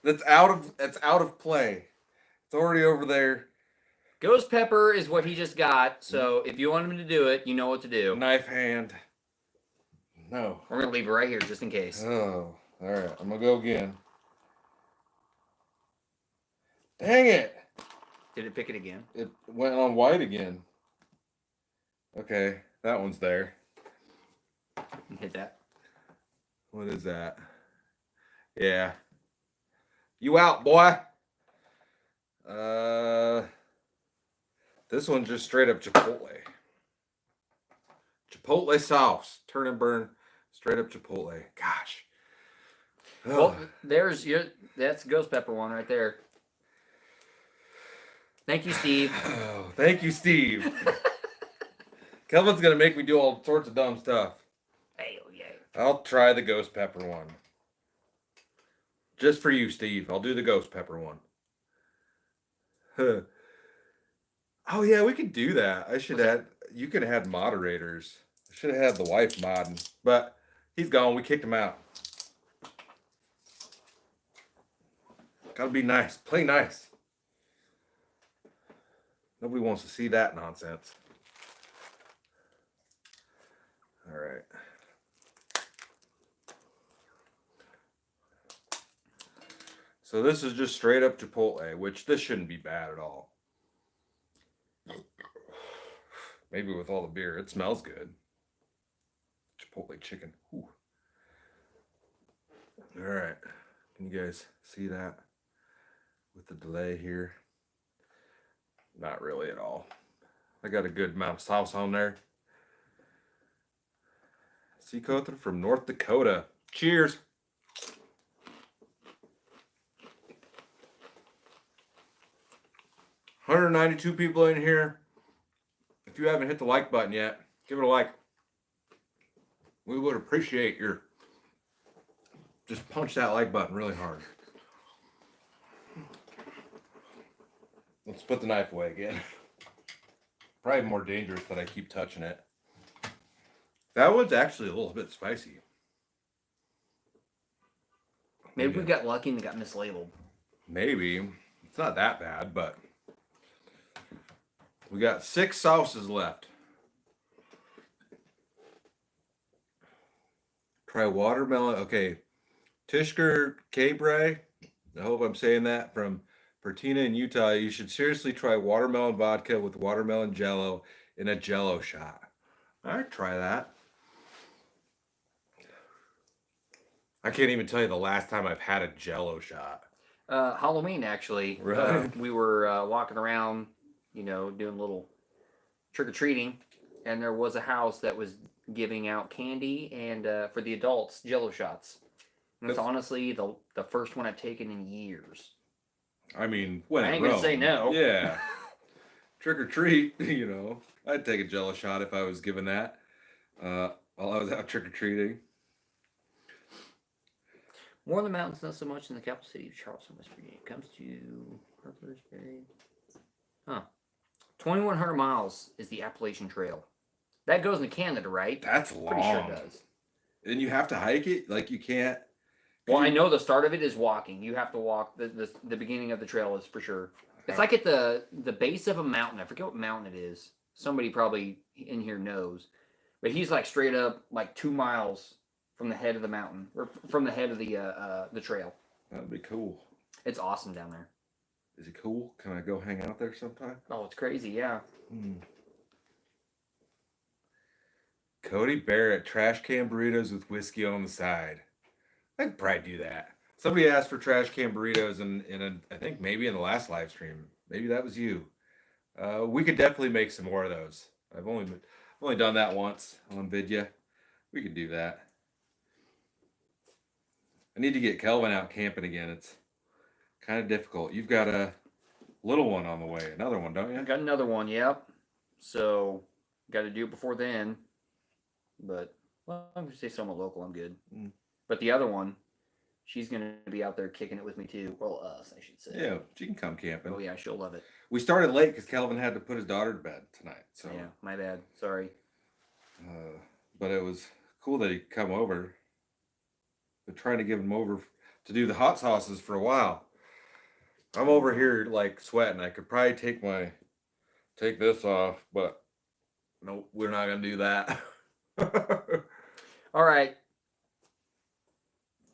that's out of play. It's already over there. Ghost pepper is what he just got. So if you want him to do it, you know what to do. Knife hand. No. We're gonna leave it right here just in case. Oh, all right. I'm gonna go again. Dang it! Did it pick it again? It went on white again. Okay, that one's there. Hit that. What is that? Yeah. You out, boy. This one's just straight up Chipotle. Chipotle sauce. Turn and burn. Straight up Chipotle. Gosh. Well, that's ghost pepper one right there. Thank you, Steve. Oh, thank you, Steve. Kelvin's gonna make me do all sorts of dumb stuff. Hey, oh yeah. I'll try the ghost pepper one. Just for you, Steve. I'll do the ghost pepper one. Huh. Oh yeah, we could do that. You could have had moderators. I should have had the wife modding, but he's gone. We kicked him out. Gotta be nice. Play nice. Nobody wants to see that nonsense. All right. So this is just straight up Chipotle, which this shouldn't be bad at all. Maybe with all the beer, it smells good. Chipotle chicken. Ooh. All right. Can you guys see that with the delay here? Not really at all. I got a good amount of sauce on there. Sea Cotha from North Dakota. Cheers. $192 people in here. If you haven't hit the like button yet, give it a like. We would appreciate your... Just punch that like button really hard. Let's put the knife away again. Probably more dangerous that I keep touching it. That one's actually a little bit spicy. Maybe we got lucky and they got mislabeled. Maybe. It's not that bad, but... We got 6 sauces left. Try watermelon. Okay. Tishker Cabre. I hope I'm saying that. From Pertina in Utah. You should seriously try watermelon vodka with watermelon jello in a jello shot. I'd try that. I can't even tell you the last time I've had a jello shot. Halloween, actually. Really? We were walking around, doing little trick or treating, and there was a house that was giving out candy and for the adults Jello shots. And it's honestly the first one I've taken in years. I mean, when I in ain't gonna Rome, say no. Yeah, trick or treat. You know, I'd take a Jello shot if I was given that while I was out trick or treating. More of the mountains, not so much in the capital city of Charleston, West Virginia. It comes to Harper's Bay. Huh. 2,100 miles is the Appalachian Trail. That goes into Canada, right? That's long. Pretty sure it does. And you have to hike it. Like you can't. Well, I know the start of it is walking. You have to walk. The beginning of the trail is for sure. It's like at the base of a mountain. I forget what mountain it is. Somebody probably in here knows. But he's like straight up like 2 miles from the head of the mountain, or from the head of the trail. That'd be cool. It's awesome down there. Is it cool? Can I go hang out there sometime? Oh, it's crazy, yeah. Cody Barrett, trash can burritos with whiskey on the side. I could probably do that. Somebody asked for trash can burritos I think maybe in the last live stream. Maybe that was you. We could definitely make some more of those. I've only done that once on Vidya. We could do that. I need to get Kelvin out camping again. It's kind of difficult. You've got a little one on the way. Another one, don't you? I got another one, yep. So, got to do it before then. But, well, I'm going to say somewhat local. I'm good. But the other one, she's going to be out there kicking it with me too. Well, us, I should say. Yeah, she can come camping. Oh, yeah, she'll love it. We started late because Kelvin had to put his daughter to bed tonight. So yeah, my bad. Sorry. But it was cool that he come over. Been trying to give him over to do the hot sauces for a while. I'm over here like sweating. I could probably take this off, but nope, we're not gonna do that. All right.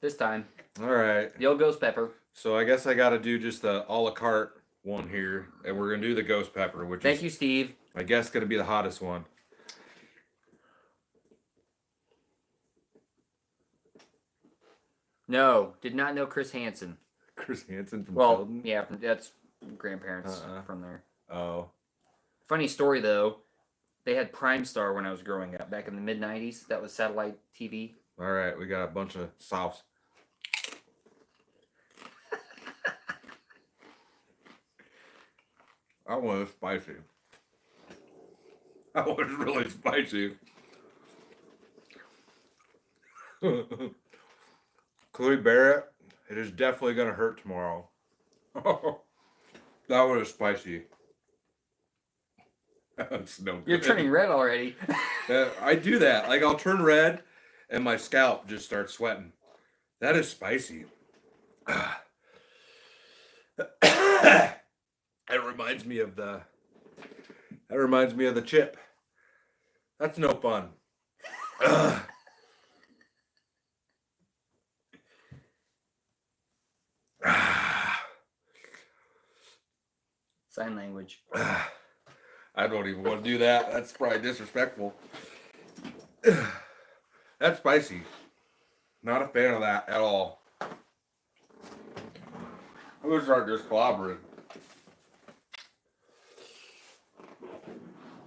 This time. All right. The old ghost pepper. So I guess I got to do just the a la carte one here, and we're gonna do the ghost pepper, which Thank you, Steve. I guess gonna be the hottest one. No, did not know Chris Hansen. Chris Hansen from Well, Tilden? yeah, that's grandparents from there. Oh. Funny story though, they had Prime Star when I was growing up back in the mid '90s. That was satellite TV. All right, we got a bunch of sauce. That one is spicy. That was really spicy. Cody Barrett, it is definitely going to hurt tomorrow. That one is spicy. That's no good. You're turning red already. I do that. Like, I'll turn red and my scalp just starts sweating. That is spicy. That reminds me of the chip. That's no fun. Sign language. I don't even want to do that. That's probably disrespectful. That's spicy. Not a fan of that at all. I'm gonna start just clobbering.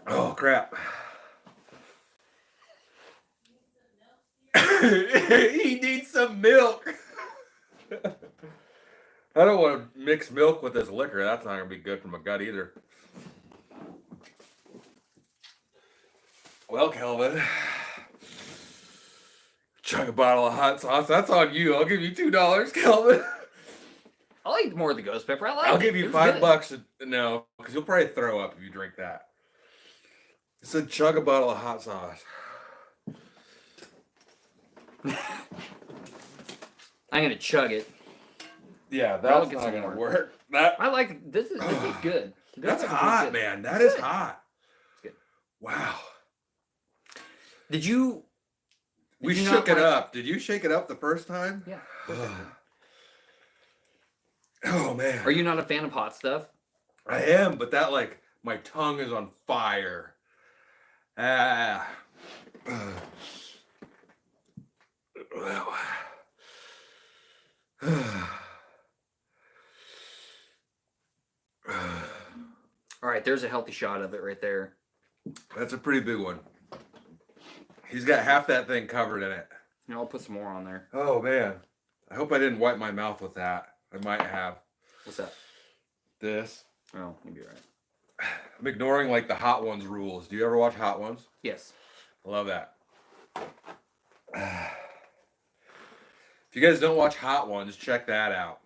Oh crap. He needs some milk. I don't want to mix milk with this liquor. That's not going to be good for my gut either. Well, Kelvin, chug a bottle of hot sauce. That's on you. I'll give you $2, Kelvin. I like more of the ghost pepper. I like. I'll give you $5. No, because you'll probably throw up if you drink that. It's a chug a bottle of hot sauce. I'm gonna chug it. Yeah, I'll that's get not some going to more. work. That I like this is good. That's Ghost pepper's hot, good. man. That is Good. hot. It's good. Wow. Did you? We you shook not it like- up. Did you shake it up the first time? Yeah. of course I did. Oh man. Are you not a fan of hot stuff? I am, but that like my tongue is on fire. Ah. Well. All right, there's a healthy shot of it right there. That's a pretty big one. He's got half that thing covered in it. I'll put some more on there. Oh, man. I hope I didn't wipe my mouth with that. I might have. What's that? This. Oh, you'll be right. I'm ignoring, like, the Hot Ones rules. Do you ever watch Hot Ones? Yes. I love that. If you guys don't watch Hot Ones, check that out.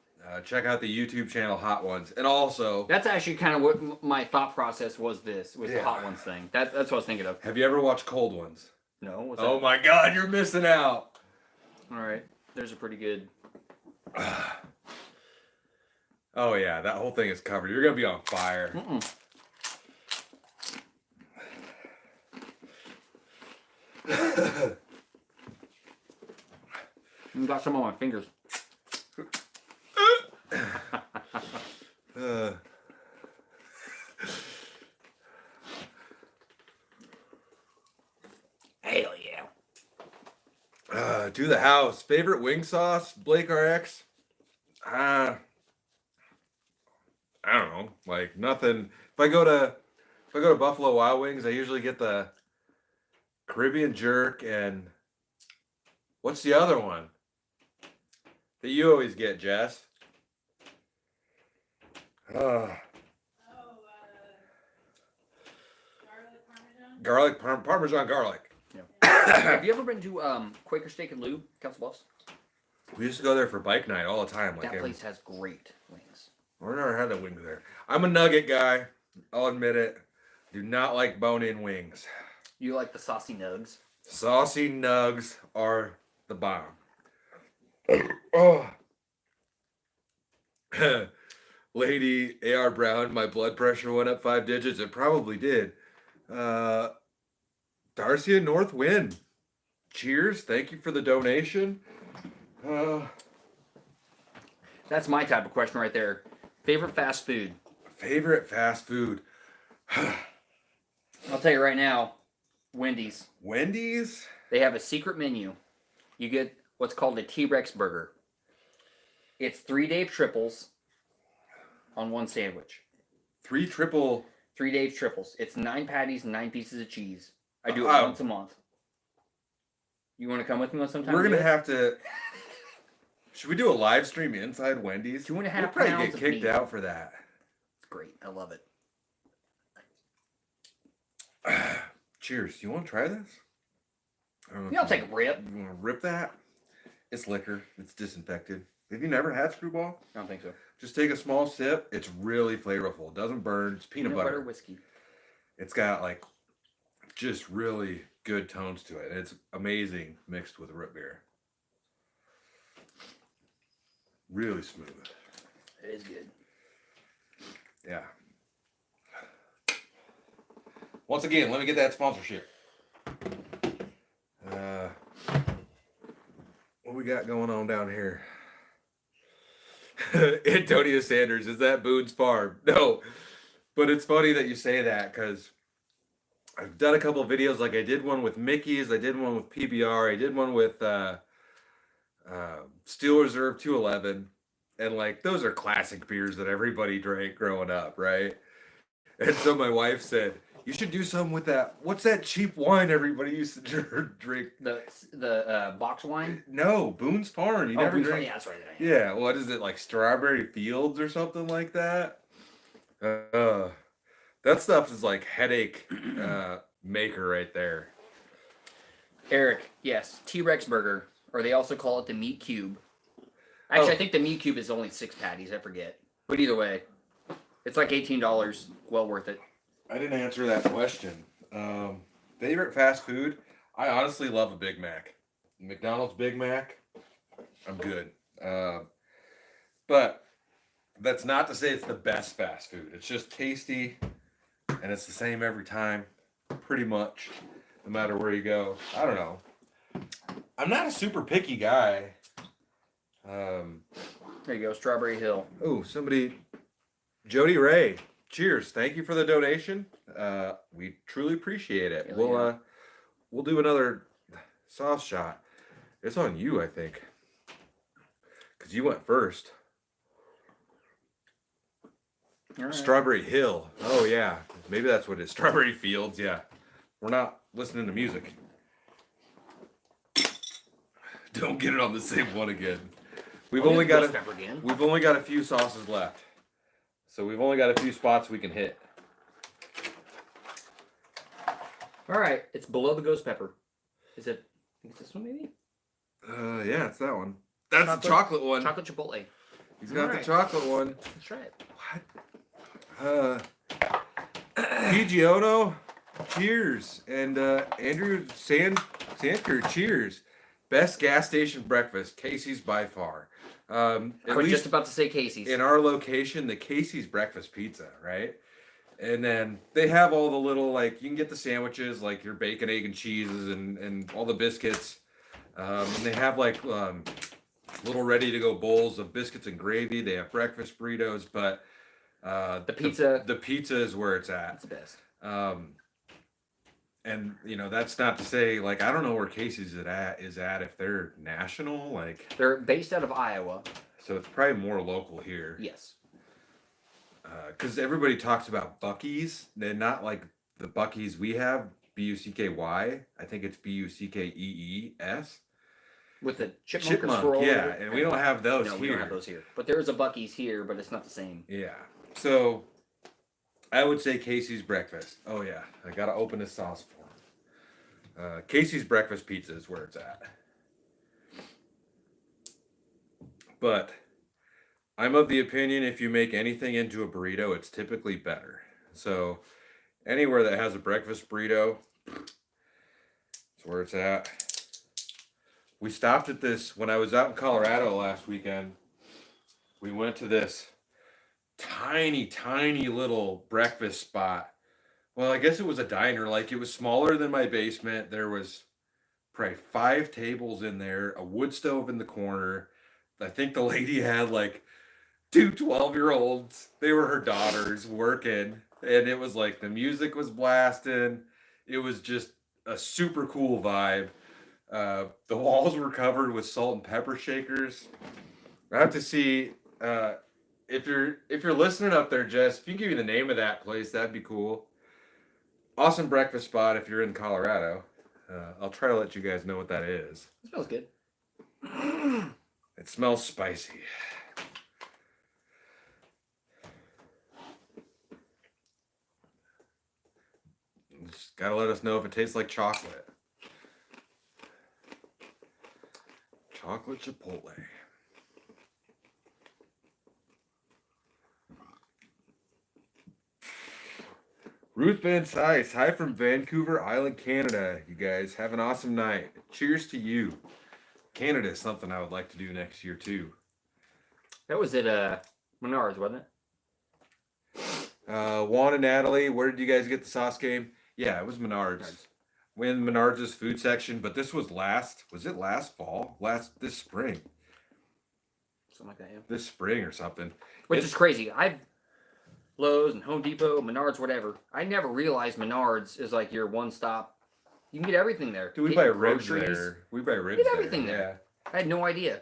Check out the YouTube channel Hot Ones. And also... That's actually kind of what my thought process was the Yeah. Hot Ones thing. That's what I was thinking of. Have you ever watched Cold Ones? No? What's Oh that? my God, you're missing out. All right. There's a pretty good... Oh yeah, that whole thing is covered. You're going to be on fire. You got some on my fingers. Hell yeah. To the house. Favorite wing sauce, Blake RX? I don't know. Like nothing. If I go to Buffalo Wild Wings, I usually get the Caribbean jerk and what's the other one that you always get, Jess? Garlic Parmesan garlic. Have you ever been to Quaker Steak and Lube, Council Bluffs? We used to go there for bike night all the time. That place has great wings. I've never had a wing there. I'm a nugget guy. I'll admit it. Do not like bone-in wings. You like the saucy nugs? Saucy nugs are the bomb. Oh. Lady A.R. Brown, my blood pressure went up 5 digits. It probably did. Darcy and North win. Cheers. Thank you for the donation. That's my type of question right there. Favorite fast food? Favorite fast food? I'll tell you right now, Wendy's. Wendy's? They have a secret menu. You get what's called a T-Rex burger. It's 3 Dave triples on one sandwich. 3 triple... 3 Dave triples. It's 9 patties and 9 pieces of cheese. I do it Oh. once a month. You want to come with me sometime? We're to going do to it? have to... Should we do a live stream inside Wendy's? 2.5 We'll probably pounds get of kicked meat. out for that. It's great. I love it. Cheers. You want to try this? I don't know if Yeah, I'll take a rip. You want to rip that? It's liquor. It's disinfected. Have you never had Screwball? I don't think so. Just take a small sip. It's really flavorful. It doesn't burn. It's peanut butter. whiskey. It's got like just really good tones to it. It's amazing mixed with root beer. Really smooth. It is good. Yeah. Once again, let me get that sponsorship. What we got going on down here? Antonio Sanders, is that Boone's Farm? No. But it's funny that you say that because I've done a couple of videos. Like I did one with Mickey's, I did one with PBR, I did one with Steel Reserve 211. And like those are classic beers that everybody drank growing up, right? And so my wife said, you should do something with that. What's that cheap wine everybody used to drink? The box wine? No, Boone's Farm. You never Boone's drink. Yeah, that's right. Yeah, what is it, like Strawberry Fields or something like that? That stuff is like headache maker right there. Eric, yes, T-Rex burger, or they also call it the meat cube. Actually, I think the meat cube is only 6 patties. I forget, but either way, it's like $18. Well worth it. I didn't answer that question. Favorite fast food? I honestly love a Big Mac. McDonald's Big Mac, I'm good. But that's not to say it's the best fast food. It's just tasty, and it's the same every time, pretty much, no matter where you go. I don't know. I'm not a super picky guy. There you go, Strawberry Hill. Oh, somebody, Jody Ray. Cheers! Thank you for the donation. We truly appreciate it. Hell We'll do another sauce shot. It's on you, I think, because you went first. All right. Strawberry Hill. Oh yeah, maybe that's what it is. Strawberry Fields. Yeah. We're not listening to music. Don't get it on the same one again. We've only got a few sauces left. So we've only got a few spots we can hit. All right, it's below the ghost pepper. Is it? I think it's this one, maybe. Yeah, it's that one. That's the chocolate one. Chocolate chipotle. He's got the chocolate one. Let's try it. What? Pidgeotto, cheers, and Andrew Sandker, cheers. Best gas station breakfast, Casey's by far. I was just about to say Casey's. In our location, the Casey's breakfast pizza, right? And then they have all the little, like, you can get the sandwiches, like your bacon, egg, and cheeses, and all the biscuits. And they have, like, little ready-to-go bowls of biscuits and gravy. They have breakfast burritos, but the pizza. The pizza is where it's at. It's the best. And, you know, that's not to say, like, I don't know where Casey's is at if they're national, like. They're based out of Iowa. So it's probably more local here. Yes. Because everybody talks about Buc-ee's. They're not like the Buc-ee's we have, Bucky. I think it's Buckees. With the chipmunk, yeah, and we don't have those here. No, we don't have those here. But there is a Buc-ee's here, but it's not the same. Yeah. So I would say Casey's breakfast. Oh yeah, I gotta open this sauce for him. Casey's breakfast pizza is where it's at. But I'm of the opinion if you make anything into a burrito, it's typically better. So anywhere that has a breakfast burrito, it's where it's at. We stopped at this when I was out in Colorado last weekend. We went to this tiny little breakfast spot. Well, I guess it was a diner. Like, it was smaller than my basement. There was probably 5 tables in there, a wood stove in the corner. I think the lady had like 2 12-year-olds. They were her daughters working, and it was like the music was blasting. It was just a super cool vibe. The walls were covered with salt and pepper shakers. I have to see if you're listening up there, Jess. If you can give me the name of that place, that'd be cool. Awesome breakfast spot if you're in Colorado. I'll try to let you guys know what that is. It smells good. It smells spicy. Just gotta let us know if it tastes like chocolate. Chocolate chipotle. Ruth Van Sice, hi from Vancouver Island, Canada. You guys have an awesome night. Cheers to you. Canada is something I would like to do next year too. That was at Menards, wasn't it? Juan and Natalie, where did you guys get the sauce game? Yeah, it was Menards. In Menards' food section, but this was last fall? This spring. Something like that, yeah. This spring or something. Which is crazy. Lowe's and Home Depot, Menards, whatever. I never realized Menards is like your one-stop. You can get everything there. Dude, we buy ribs there. We buy ribs there. Get everything there. Yeah. I had no idea.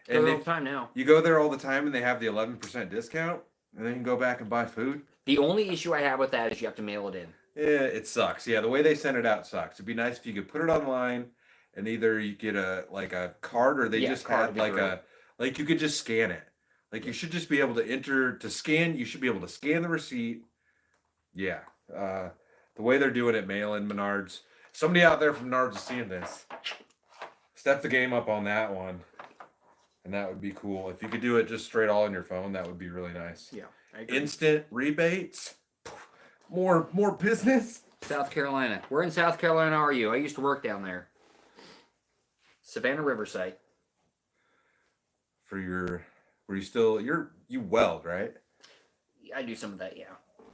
And all the time now. You go there all the time and they have the 11% discount, and then you can go back and buy food. The only issue I have with that is you have to mail it in. Yeah, it sucks. Yeah, the way they send it out sucks. It'd be nice if you could put it online, and either you get a card, or they just had you could just scan it. Like, you should just be able to scan. You should be able to scan the receipt. Yeah, the way they're doing it, mail in Menards. Somebody out there from Menards is seeing this. Step the game up on that one, and that would be cool. If you could do it just straight all on your phone, that would be really nice. Yeah, I agree. Instant rebates. More business. South Carolina. Where in South Carolina are you? I used to work down there. Savannah River site. You weld, right? I do some of that, yeah.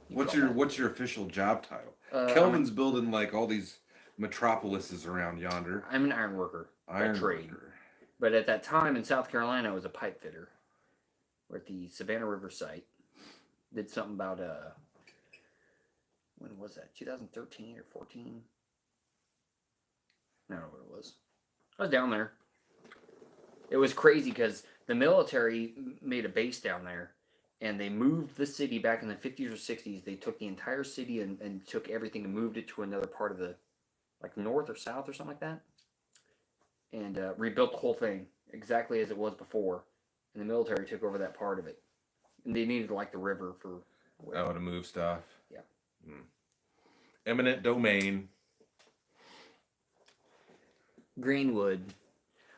What's your official job title? Kelvin's building like all these metropolises around yonder. I'm an iron worker. Iron trade. But at that time in South Carolina, I was a pipe fitter. We're at the Savannah River site. Did something about when was that? 2013 or 14? I don't know what it was. I was down there. It was crazy because the military made a base down there, and they moved the city back in the 50s or 60s. They took the entire city and took everything and moved it to another part of the, like north or south or something like that, and rebuilt the whole thing exactly as it was before. And the military took over that part of it, and they needed like the river for. Oh, to move stuff. Yeah. Eminent domain. Greenwood.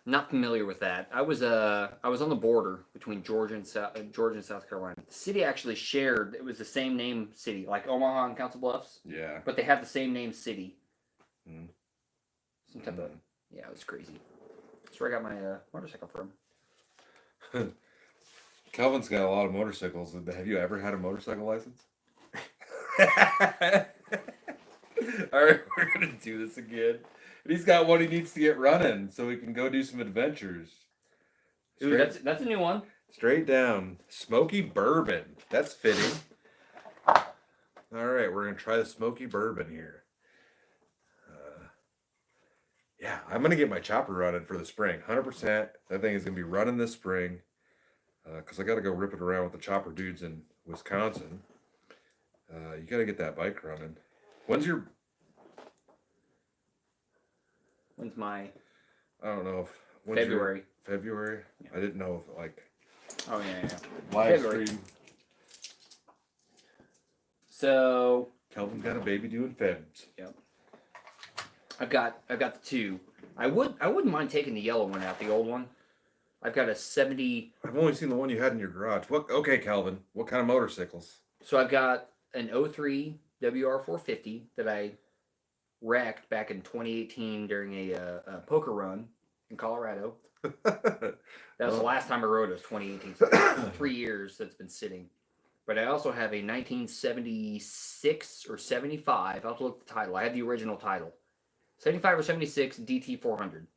Not familiar with that. I was on the border between Georgia and South Carolina. The city actually shared. It was the same name city, like Omaha and Council Bluffs. Yeah. But they have the same name city. Mm. Some type of yeah, it was crazy. That's where I got my motorcycle from. Calvin's got a lot of motorcycles. Have you ever had a motorcycle license? All right, we're gonna do this again. And he's got one he needs to get running so he can go do some adventures. Ooh, that's a new one. Straight down. Smoky bourbon. That's fitting. All right, we're going to try the smoky bourbon here. Yeah, I'm going to get my chopper running for the spring. 100%. That thing is going to be running this spring. Because I got to go rip it around with the chopper dudes in Wisconsin. You got to get that bike running. When's my I don't know if February. February. Yeah. I didn't know if like Oh yeah. live February. stream. So Kelvin's got a baby doing febs. Yep. I've got the two. I wouldn't mind taking the yellow one out, the old one. I've got a 70. I've only seen the one you had in your garage. What? Okay, Calvin. What kind of motorcycles? So I've got an 03 WR450 that I wrecked back in 2018 during a poker run in Colorado. That was the last time I rode. It was 2018. So 3 years that's been sitting. But I also have a 1976 or 75. I'll have to look at the title. I have the original title. 75 or 76 DT400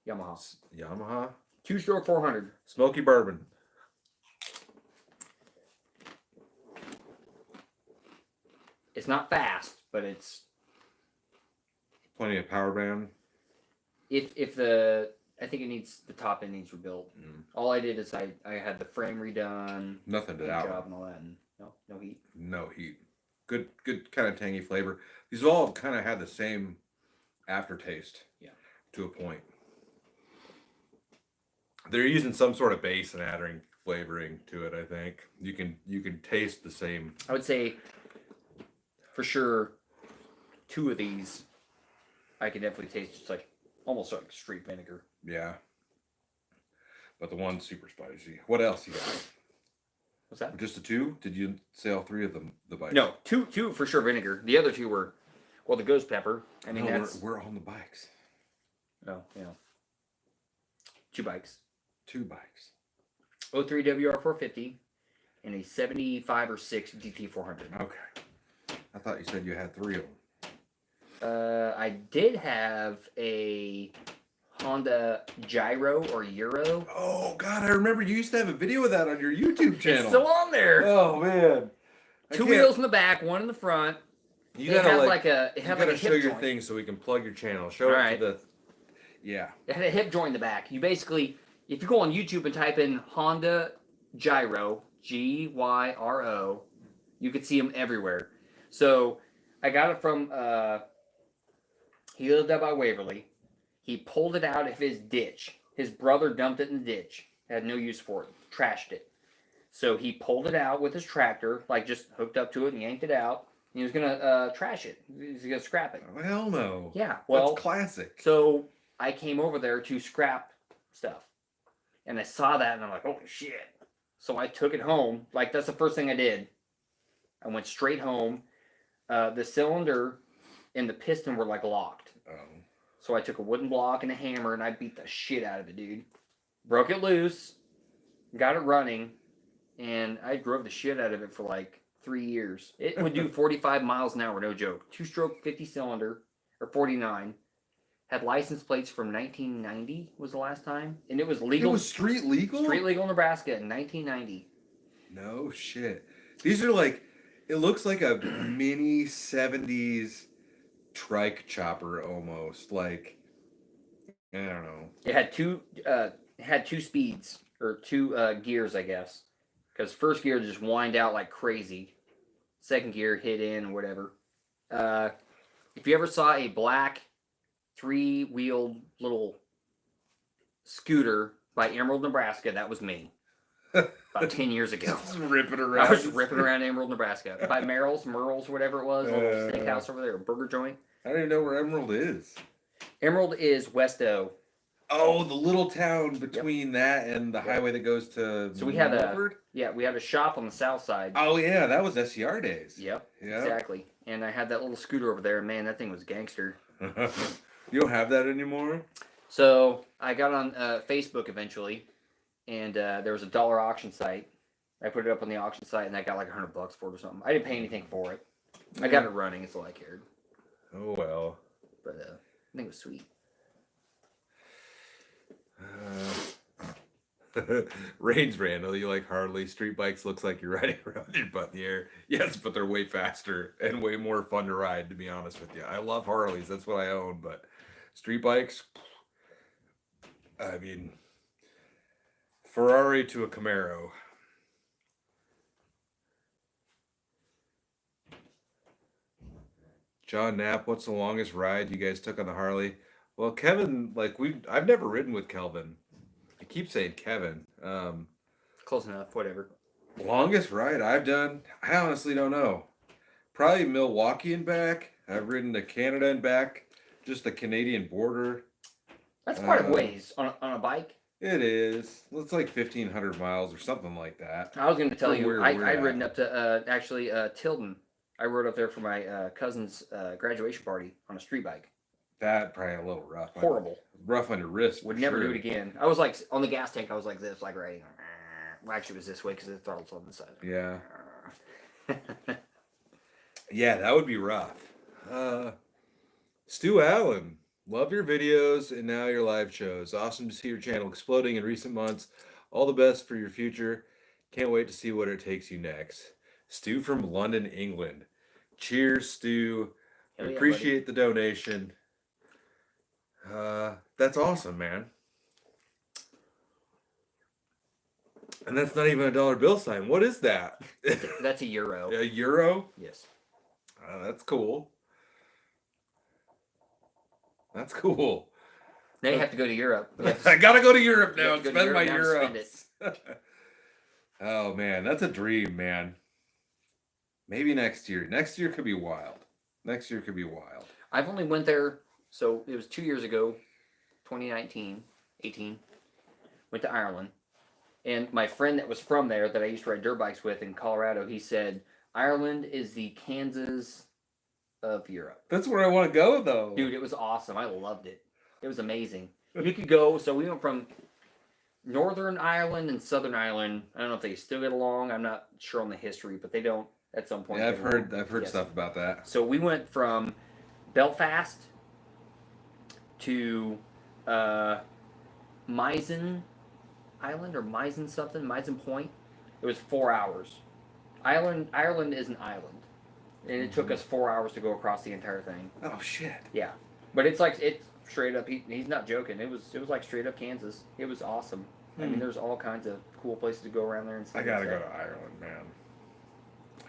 Yamaha. Yamaha. 2-stroke 400. Smoky bourbon. It's not fast, but it's Plenty of power band. if the I think it needs the top end needs rebuilt. Mm. All I did is I had the frame redone, Nothing to paint that job one. and all that, and no heat. No heat. Good kind of tangy flavor. These all kind of had the same aftertaste. Yeah. To a point. They're using some sort of base and adding flavoring to it, I think. You can taste the same. I would say for sure 2 of these I can definitely taste just like almost like straight vinegar. Yeah. But the one's super spicy. What else you got? What's that? Just the 2? Did you say all 3 of them? The bikes? No, two for sure vinegar. The other 2 were the ghost pepper. I mean no, that's we're on the bikes. oh yeah. 2 bikes. 2 bikes. 03 WR450 and a 75 or 6 DT400. Okay. I thought you said you had 3 of them. I did have a Honda Gyro or Euro. Oh God, I remember you used to have a video of that on your YouTube channel. It's still on there. Oh man. 2 wheels in the back, 1 in the front. You It gotta had like a you hip gotta show your joint. thing so we can plug your channel. Show All it right. to the. Yeah. It had a hip joint in the back. You basically, if you go on YouTube and type in Honda Gyro, Gyro, you could see them everywhere. So I got it from, he lived up by Waverly. He pulled it out of his ditch. His brother dumped it in the ditch. Had no use for it. Trashed it. So he pulled it out with his tractor, like just hooked up to it and yanked it out. He was going to trash it. He was going to scrap it. Oh, hell no. Yeah, well, that's classic. so I came over there to scrap stuff. And I saw that and I'm like, holy shit. So I took it home. Like, that's the first thing I did. I went straight home. The cylinder and the piston were like locked. Oh. So I took a wooden block and a hammer and I beat the shit out of it, dude. Broke it loose. Got it running. And I drove the shit out of it for like 3 years. It would do 45 miles an hour, no joke. 2-stroke 50 cylinder, or 49. Had license plates from 1990 was the last time. And it was legal. It was street legal? Street legal in Nebraska in 1990. No shit. These are like, it looks like a mini 70s trike chopper almost. Like, I don't know. It had two speeds, or 2 gears, I guess. because first gear just wind out like crazy. Second gear hit in or whatever. If you ever saw a black 3-wheeled little scooter by Emerald, Nebraska, that was me. About 10 years ago. Just ripping around. I was ripping around Emerald, Nebraska. By Merrill's, whatever it was, a little steakhouse over there, a burger joint. I don't even know where Emerald is. Emerald is Westo. Oh, the little town between that and the highway that goes to So we had Milford? we had a shop on the south side. Oh, yeah, that was SCR days. Yep, Yeah. exactly. And I had that little scooter over there, and man, that thing was gangster. You don't have that anymore? So I got on Facebook eventually, and there was a dollar auction site. I put it up on the auction site, and I got like $100 for it or something. I didn't pay anything for it. I got it running. It's all I cared. Oh, well. But I think it was sweet. Range Randall, you like Harley? Street bikes looks like you're riding around with your butt in the air. Yes, but they're way faster and way more fun to ride, to be honest with you. I love Harleys. That's what I own, but street bikes, I mean, Ferrari to a Camaro. John Knapp, what's the longest ride you guys took on the Harley? Well, Kevin, I've never ridden with Kelvin. I keep saying Kevin. Close enough, whatever. Longest ride I've done, I honestly don't know. Probably Milwaukee and back. I've ridden to Canada and back, just the Canadian border. That's quite a ways on a bike. It is. It's like 1,500 miles or something like that. I was going to tell From you, where I'd we're at. ridden up to Tilden. I rode up there for my cousin's graduation party on a street bike. That probably a little rough. Horrible. Rough on your wrist. Would for never sure. do it again. I was like on the gas tank. I was like this, like right. Well, actually, it was this way because the throttle's on the side. Yeah. Yeah, that would be rough. Stu Allen, love your videos and now your live shows. Awesome to see your channel exploding in recent months. All the best for your future. Can't wait to see what it takes you next. Stu from London, England. Cheers, Stu. Hell yeah, Appreciate the donation. That's awesome, man. And that's not even a dollar bill sign. What is that? That's a euro. A euro? Yes. That's cool. That's cool. Now you have to go to Europe. I gotta go to Europe You now have and to go to spend my Europe now and euros. Oh man, that's a dream, man. Maybe next year. Next year could be wild. Next year could be wild. I've only went there, so it was 2 years ago, 2019, 18. Went to Ireland. And my friend that was from there that I used to ride dirt bikes with in Colorado, he said, Ireland is the Kansas of Europe. That's where I want to go, though. Dude, it was awesome. I loved it. It was amazing. You could go, so we went from Northern Ireland and Southern Ireland. I don't know if they still get along. I'm not sure on the history, but they don't at some point. Yeah, get I've along. heard Yes. stuff about that. So we went from Belfast to Misen Island or Misen something, Misen Point. It was 4 hours. Ireland is an island, and it took us 4 hours to go across the entire thing. Oh shit. Yeah, but it's straight up. He's not joking. It was like straight up Kansas. It was awesome. I mean, there's all kinds of cool places to go around there and see. I gotta go stuff. to Ireland, man.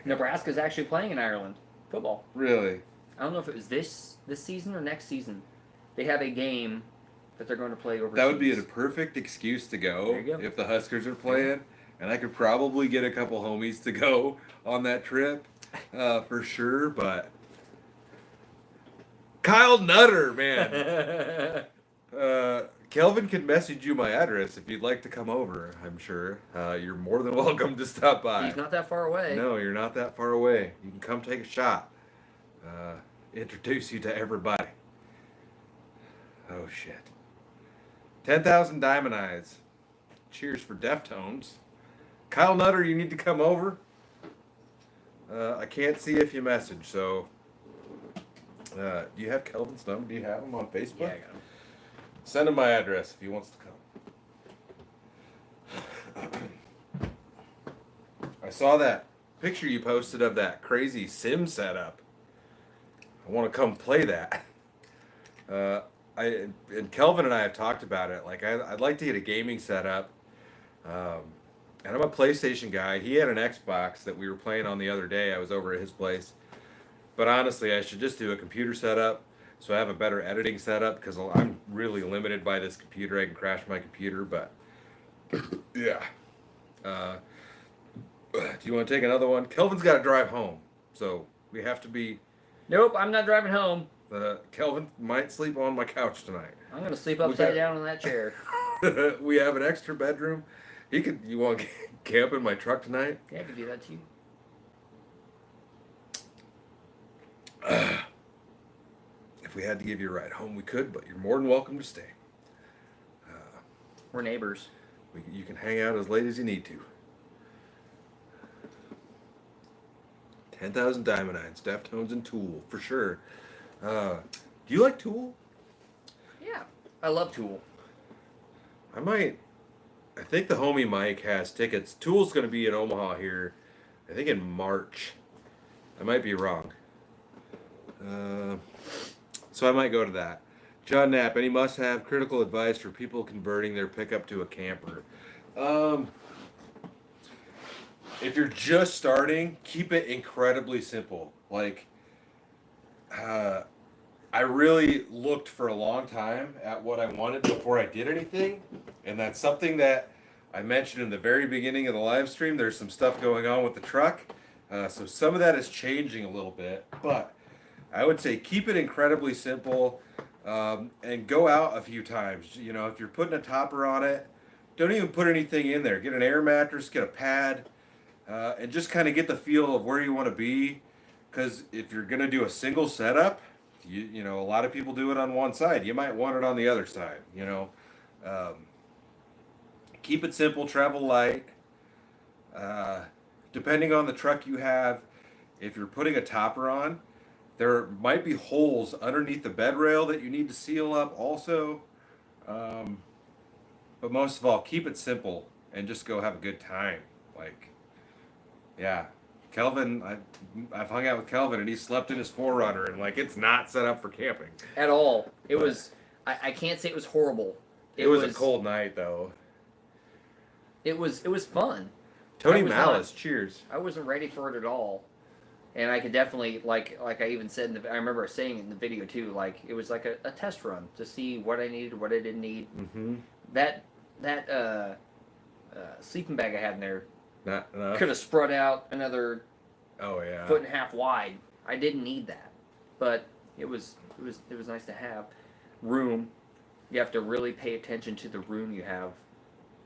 Nebraska's actually playing in Ireland football. Really? I don't know if it was this season or next season. They have a game that they're going to play overseas. That would be a perfect excuse to go, There you go. if the Huskers are playing, and I could probably get a couple homies to go on that trip, for sure. But Kyle Nutter, man. Kelvin can message you my address if you'd like to come over. I'm sure you're more than welcome to stop by. He's not that far away. No, you're not that far away. You can come take a shot. Introduce you to everybody. Oh shit. 10,000 Diamond Eyes. Cheers for Deftones. Kyle Nutter, you need to come over. I can't see if you message, so do you have Kelvin's number? Do you have him on Facebook? Yeah, I got him. Send him my address if he wants to come. I saw that picture you posted of that crazy sim setup. I want to come play that. And Kelvin and I have talked about it. Like I'd like to get a gaming setup. And I'm a PlayStation guy. He had an Xbox that we were playing on the other day. I was over at his place. But honestly, I should just do a computer setup so I have a better editing setup because I'm really limited by this computer. I can crash my computer, but yeah. Uh, do you want to take another one? Kelvin's got to drive home, so we have to be. Nope, I'm not driving home. Kelvin might sleep on my couch tonight. I'm gonna sleep upside down in that chair. We have an extra bedroom. You want to camp in my truck tonight? Yeah, I could do that too. If we had to give you a ride home, we could, but you're more than welcome to stay. We're neighbors. You can hang out as late as you need to. 10,000 Diamond-Eyes, Deftones, and Tool, for sure. Do you like Tool? Yeah, I love Tool. I think the homie Mike has tickets. Tool's going to be in Omaha here, I think in March. I might be wrong. So I might go to that. John Knapp, any must-have critical advice for people converting their pickup to a camper? If you're just starting, keep it incredibly simple. Like, I really looked for a long time at what I wanted before I did anything, and that's something that I mentioned in the very beginning of the live stream. There's some stuff going on with the truck, so some of that is changing a little bit, but I would say keep it incredibly simple, and go out a few times. You know, if you're putting a topper on it, don't even put anything in there. Get an air mattress, get a pad, and just kind of get the feel of where you want to be. Because if you're going to do a single setup, you know, a lot of people do it on one side. You might want it on the other side, you know. Keep it simple, travel light. Depending on the truck you have, if you're putting a topper on, there might be holes underneath the bed rail that you need to seal up also. But most of all, keep it simple and just go have a good time. Like, yeah. Kelvin, I've hung out with Kelvin and he slept in his 4Runner and like it's not set up for camping. At all. It was, I can't say it was horrible. It was a cold night though. It was fun. Tony Malice, cheers. I wasn't ready for it at all. And I could definitely, like I even said, I remember saying it in the video too, like, it was like a test run to see what I needed, what I didn't need. Mm-hmm. That sleeping bag I had in there Not enough. could have spread out another foot and a half wide. I didn't need that. But it was nice to have. Room. You have to really pay attention to the room you have.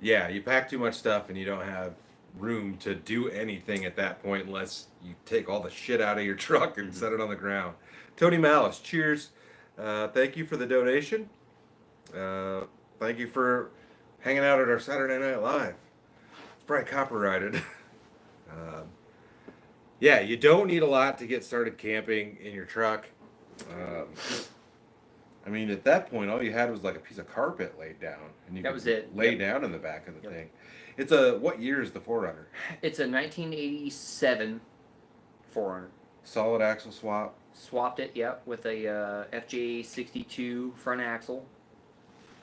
Yeah, you pack too much stuff and you don't have room to do anything at that point unless you take all the shit out of your truck and set it on the ground. Tony Malice, cheers. Thank you for the donation. Thank you for hanging out at our Saturday Night Live. It's probably copyrighted. Yeah, you don't need a lot to get started camping in your truck. I mean, at that point, all you had was like a piece of carpet laid down, and you That could was it. lay Yep. down in the back of the Yep. thing. It's what year is the 4Runner? It's a 1987 4Runner. Solid axle swap. Swapped it, yep, with a FJ62 front axle,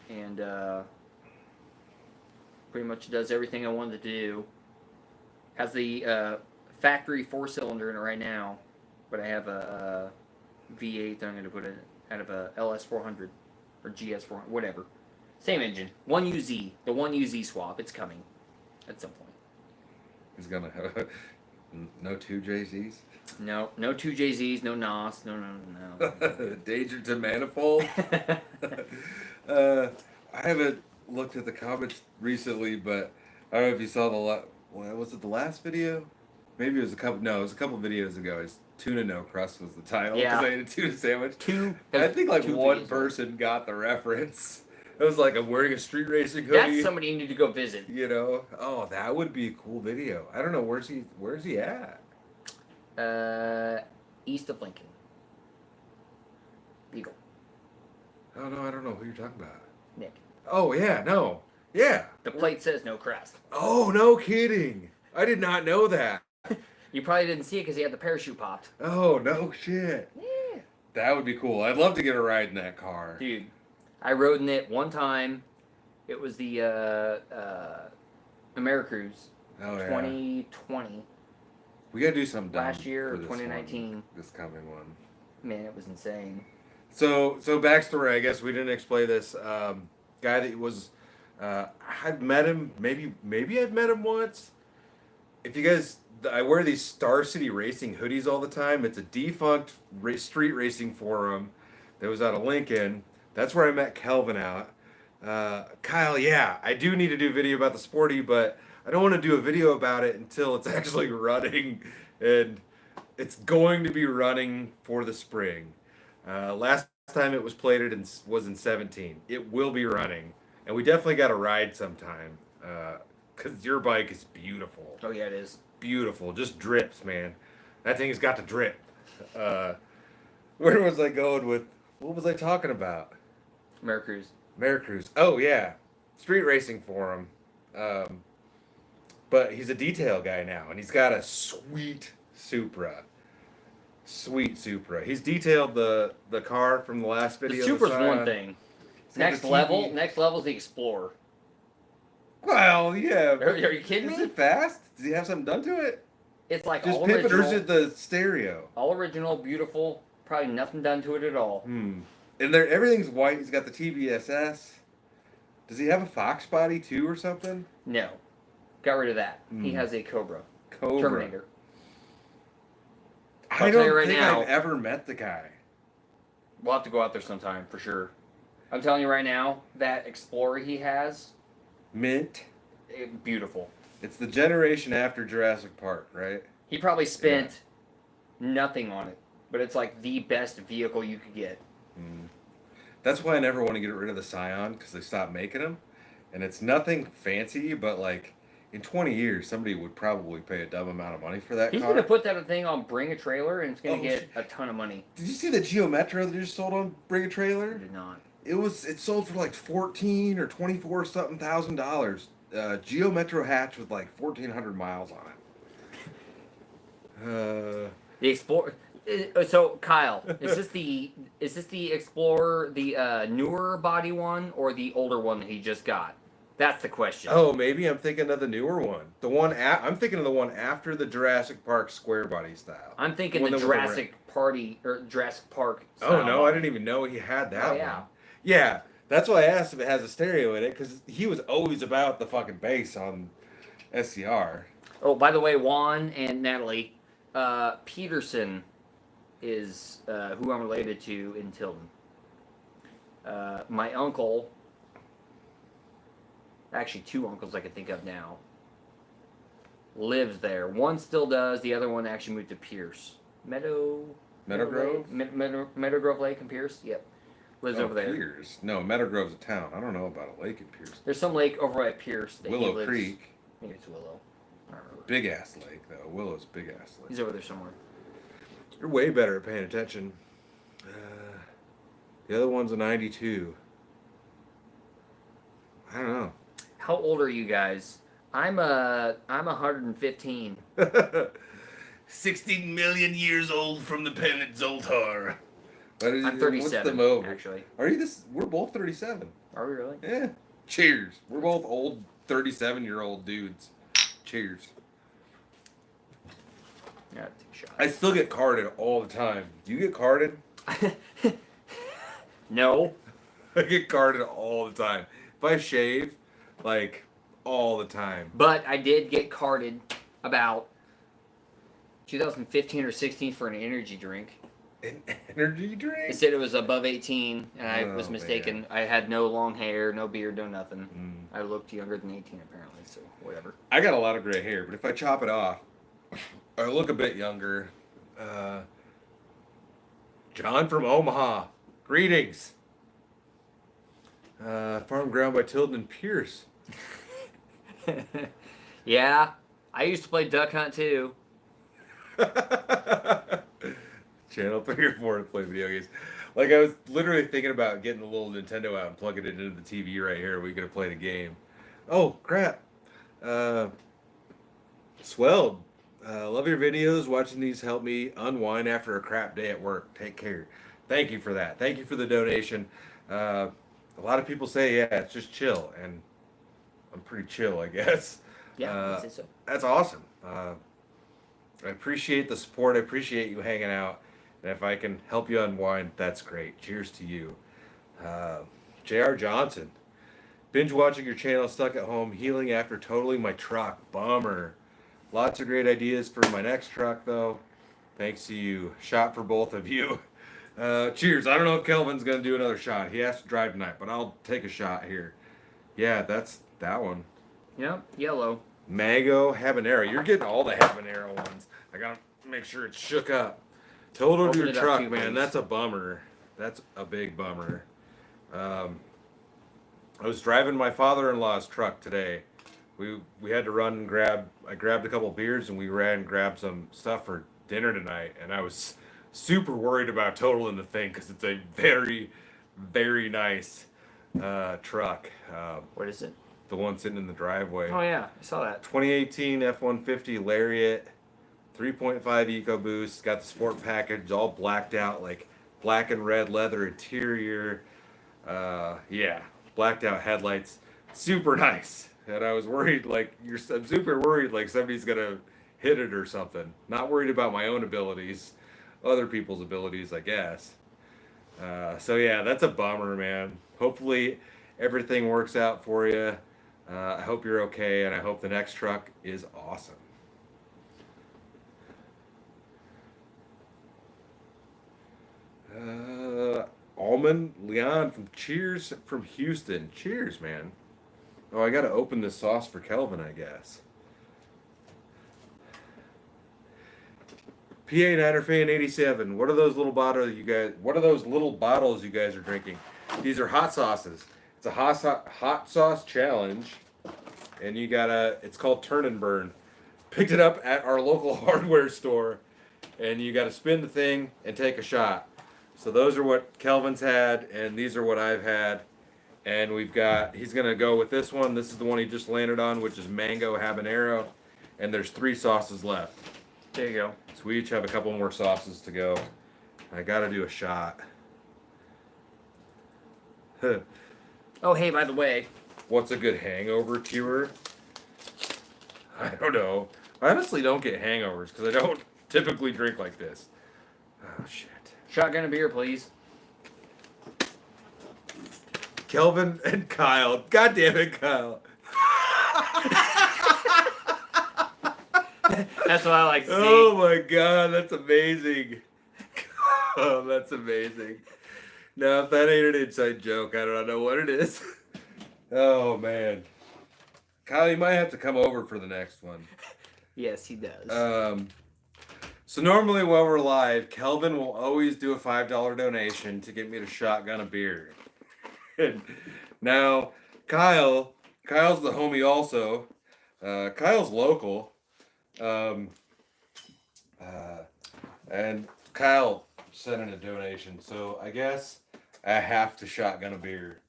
and pretty much does everything I wanted to do. Has the factory 4-cylinder in it right now, but I have a V8 that I'm going to put in out of a LS400 or GS400, whatever. Same engine. 1UZ, the 1UZ swap. It's coming at some point. He's gonna have no 2JZs. No 2JZs, no NOS, no. Danger to manifold. I haven't looked at the comments recently, but I don't know if you saw was it the last video? Maybe it was a couple. No, it was a couple videos ago. It's tuna no crust was the title because I ate a tuna sandwich. I think like one person got the reference. It was like I'm wearing a street racing hoodie. That's somebody you need to go visit. You know, oh, that would be a cool video. I don't know where's he at? East of Lincoln. Beagle. Oh no, I don't know who you're talking about. Nick. Oh yeah, no, yeah. The plate says no crust. Oh, no kidding! I did not know that. You probably didn't see it because he had the parachute popped. Oh no shit! Yeah. That would be cool. I'd love to get a ride in that car. Dude, I rode in it one time. It was the AmeriCruise, Oh, yeah. 2020. We got to do something Last dumb year, for this 2019. one, this coming one. Man, it was insane. So backstory, I guess we didn't explain this. Guy that was, I've met him, maybe I've met him once. If you guys, I wear these Star City Racing hoodies all the time. It's a defunct street racing forum that was out of Lincoln. That's where I met Kelvin out. Kyle, yeah, I do need to do a video about the Sporty, but I don't want to do a video about it until it's actually running, and it's going to be running for the spring. Last time it was plated and was in 17. It will be running, and we definitely got to ride sometime because your bike is beautiful. Oh, yeah, it is. Beautiful, just drips, man. That thing's got to drip. Where was I going with? What was I talking about? Maricruz. Oh yeah, street racing for him. But he's a detail guy now, and he's got a sweet Supra. Sweet Supra. He's detailed the car from the last video. The Supra's Scion. one thing. He's got Next the level is the Explorer. Well, yeah. Are you kidding Is me? it fast? Does he have something done to it? It's like Just all pivot, or is original. it the stereo? All original, beautiful. Probably nothing done to it at all. And everything's white. He's got the TBSS. Does he have a Fox body too, or something? No, got rid of that. He has a Cobra. Terminator. I I'll tell you don't right think now- I've ever met the guy. We'll have to go out there sometime for sure. I'm telling you right now, that Explorer he has, Mint. beautiful. It's the generation after Jurassic Park, right? He probably spent nothing on it, but it's like the best vehicle you could get. That's why I never want to get rid of the Scion, because they stopped making them. And it's nothing fancy, but like in 20 years, somebody would probably pay a dumb amount of money for that He's car. going to put that thing on Bring a Trailer, and it's going Oh, to get a ton of money. Did you see the Geo Metro that just sold on Bring a I Trailer? did not. It sold for like 14 or 24 something $1,000. Geo Metro hatch with like 1,400 miles on it. The Explorer. So Kyle, is this the Explorer, the newer body one, or the older one that he just got? That's the question. Oh, maybe I'm thinking of the newer one. I'm thinking of the one after the Jurassic Park square body style. I'm thinking One the that was Jurassic Park. Oh style no, I body. didn't even know he had that Oh, yeah. one. Yeah, that's why I asked if it has a stereo in it, because he was always about the fucking bass on SCR. Oh, by the way, Juan and Natalie, Peterson is who I'm related to in Tilden. My uncle, actually two uncles I can think of now, lives there. One still does. The other one actually moved to Pierce. Meadow Grove? Meadow Grove Lake in Pierce. Yep, lives over there. Pierce. No, Meadow Grove's a town. I don't know about a lake in Pierce. There's some lake over at Pierce. That he Willow lives. Creek. Maybe it's Willow. I don't remember. Big ass lake though. Willow's big ass lake. He's over there somewhere. You're way better at paying attention. The other one's a 92. I don't know. How old are you guys? I'm 115. 16 million years old from the planet Zoltar. I'm 37. What's the mode? Actually. Are you this? We're both 37. Are we really? Yeah. Cheers. We're both old 37-year-old dudes. Cheers. Yeah, take a shot. I still get carded all the time. Do you get carded? No. I get carded all the time. If I shave, like, all the time. But I did get carded about 2015 or 16 for an energy drink. An energy It drink? said it was above 18, and I was Oh, mistaken. man. I had no long hair, no beard, no nothing. Mm. I looked younger than 18 apparently, so whatever. I got a lot of gray hair, but if I chop it off, I look a bit younger. John from Omaha. Greetings. Farm ground by Tilden and Pierce. Yeah, I used to play duck hunt too. Channel 3 or 4 to play video games. Like, I was literally thinking about getting the little Nintendo out and plugging it into the TV right here. We could have played a game. Oh, crap. Swelled. Love your videos. Watching these help me unwind after a crap day at work. Take care. Thank you for that. Thank you for the donation. A lot of people say, yeah, it's just chill. And I'm pretty chill, I guess. Yeah, I'd say so. That's awesome. I appreciate the support. I appreciate you hanging out. And if I can help you unwind, that's great. Cheers to you. J.R. Johnson. Binge watching your channel, stuck at home, healing after totaling my truck. Bummer. Lots of great ideas for my next truck, though. Thanks to you. Shot for both of you. Cheers. I don't know if Kelvin's going to do another shot. He has to drive tonight, but I'll take a shot here. Yeah, that's that one. Yep, yellow. Mango habanero. You're getting all the habanero ones. I gotta make sure it's shook up. Totaled Open your it up truck, too, man. please. That's a bummer. That's a big bummer. I was driving my father-in-law's truck today. We had to run and grab. I grabbed a couple beers and we ran and grabbed some stuff for dinner tonight. And I was super worried about totaling the thing because it's a very, very nice truck. What is it? The one sitting in the driveway. Oh yeah, I saw that. 2018 F-150 Lariat, 3.5 EcoBoost, got the sport package, all blacked out, like black and red leather interior. Yeah, blacked out headlights, super nice. And I was worried, I'm super worried, like somebody's gonna hit it or something. Not worried about my own abilities, other people's abilities, I guess. So yeah, that's a bummer, man. Hopefully everything works out for you. I hope you're okay, and I hope the next truck is awesome. Almond Leon from Cheers from Houston. Cheers, man. Oh, I gotta open this sauce for Kelvin, I guess. PA Niner Fan 87. What are those little bottles you guys? What are those little bottles you guys are drinking? These are hot sauces. It's a hot sauce challenge, and you gotta. It's called Turn and Burn. Picked it up at our local hardware store, and you gotta spin the thing and take a shot. So those are what Kelvin's had, and these are what I've had. And we've got. He's gonna go with this one. This is the one he just landed on, which is mango habanero, and there's 3 sauces left. There you go. So we each have a couple more sauces to go. I gotta do a shot. Oh hey, by the way, What's a good hangover cure? I don't know. I honestly don't get hangovers because I don't typically drink like this. Oh shit. shotgun a beer, please. Kelvin and Kyle. God damn it, Kyle. That's what I like to see. Oh my god, that's amazing. Oh, that's amazing. Now, if that ain't an inside joke, I don't know what it is. Oh man. Kyle, you might have to come over for the next one. Yes, he does. So normally while we're live, Kelvin will always do a $5 donation to get me to shotgun a beer. And now, Kyle's the homie also. Kyle's local. And Kyle sent in a donation, so I guess I have to shotgun a beer.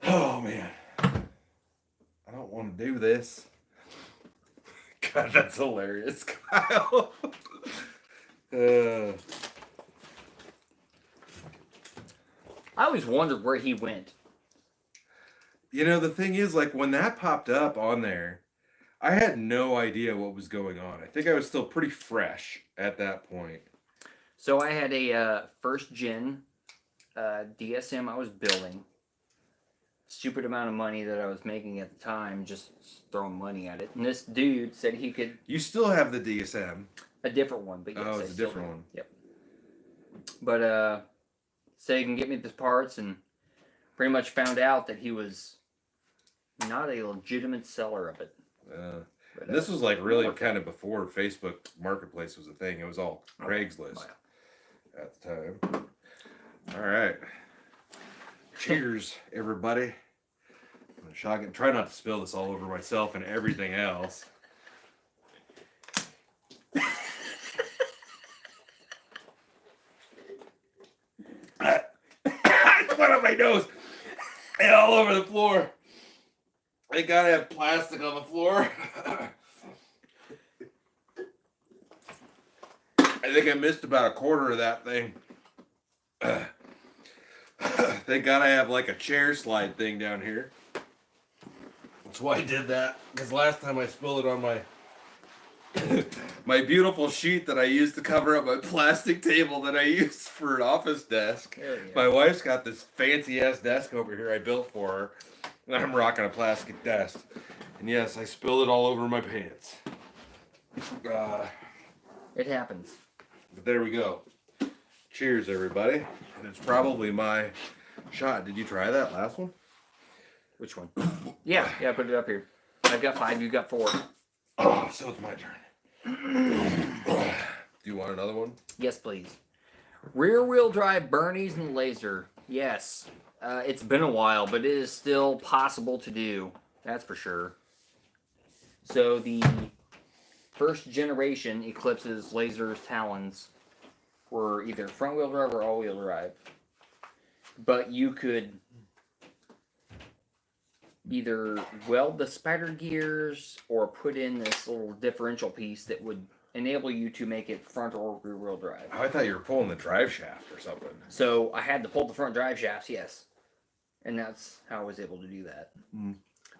Oh man, I don't want to do this. God, that's hilarious, Kyle. I always wondered where he went. You know, the thing is, like, when that popped up on there, I had no idea what was going on. I think I was still pretty fresh at that point. So I had a first gen DSM I was building. Stupid amount of money that I was making at the time, just throwing money at it. And this dude said he could. You still have the DSM. A different one, but yes, Oh, I it's a still different do. one. Yep. But said he can get me the parts, and pretty much found out that he was not a legitimate seller of it. But, This was like really kind of before Facebook Marketplace was a thing. It was all Craigslist at the time. All right. Cheers, everybody. I'm gonna shotgun. Try not to spill this all over myself and everything else. It's went up my nose and all over the floor. They gotta have plastic on the floor. I think I missed about a quarter of that thing. They gotta have like a chair slide thing down here. That's why I did that. Because last time I spilled it on my my beautiful sheet that I used to cover up my plastic table that I used for an office desk. Yeah. My wife's got this fancy ass desk over here I built for her. And I'm rocking a plastic desk. And yes, I spilled it all over my pants. It happens. But there we go. Cheers, everybody. And it's probably my shot. Did you try that last one? Which one? Yeah, put it up here. I've got 5, you've got 4. Oh, so it's my turn. Do you want another one? Yes, please. Rear wheel drive Bernies and laser. Yes. It's been a while, but it is still possible to do. That's for sure. So the first generation Eclipse's lasers Talons were either front wheel drive or all wheel drive. But you could either weld the spider gears or put in this little differential piece that would enable you to make it front or rear wheel drive. Oh, I thought you were pulling the drive shaft or something. So I had to pull the front drive shafts, yes. And that's how I was able to do that.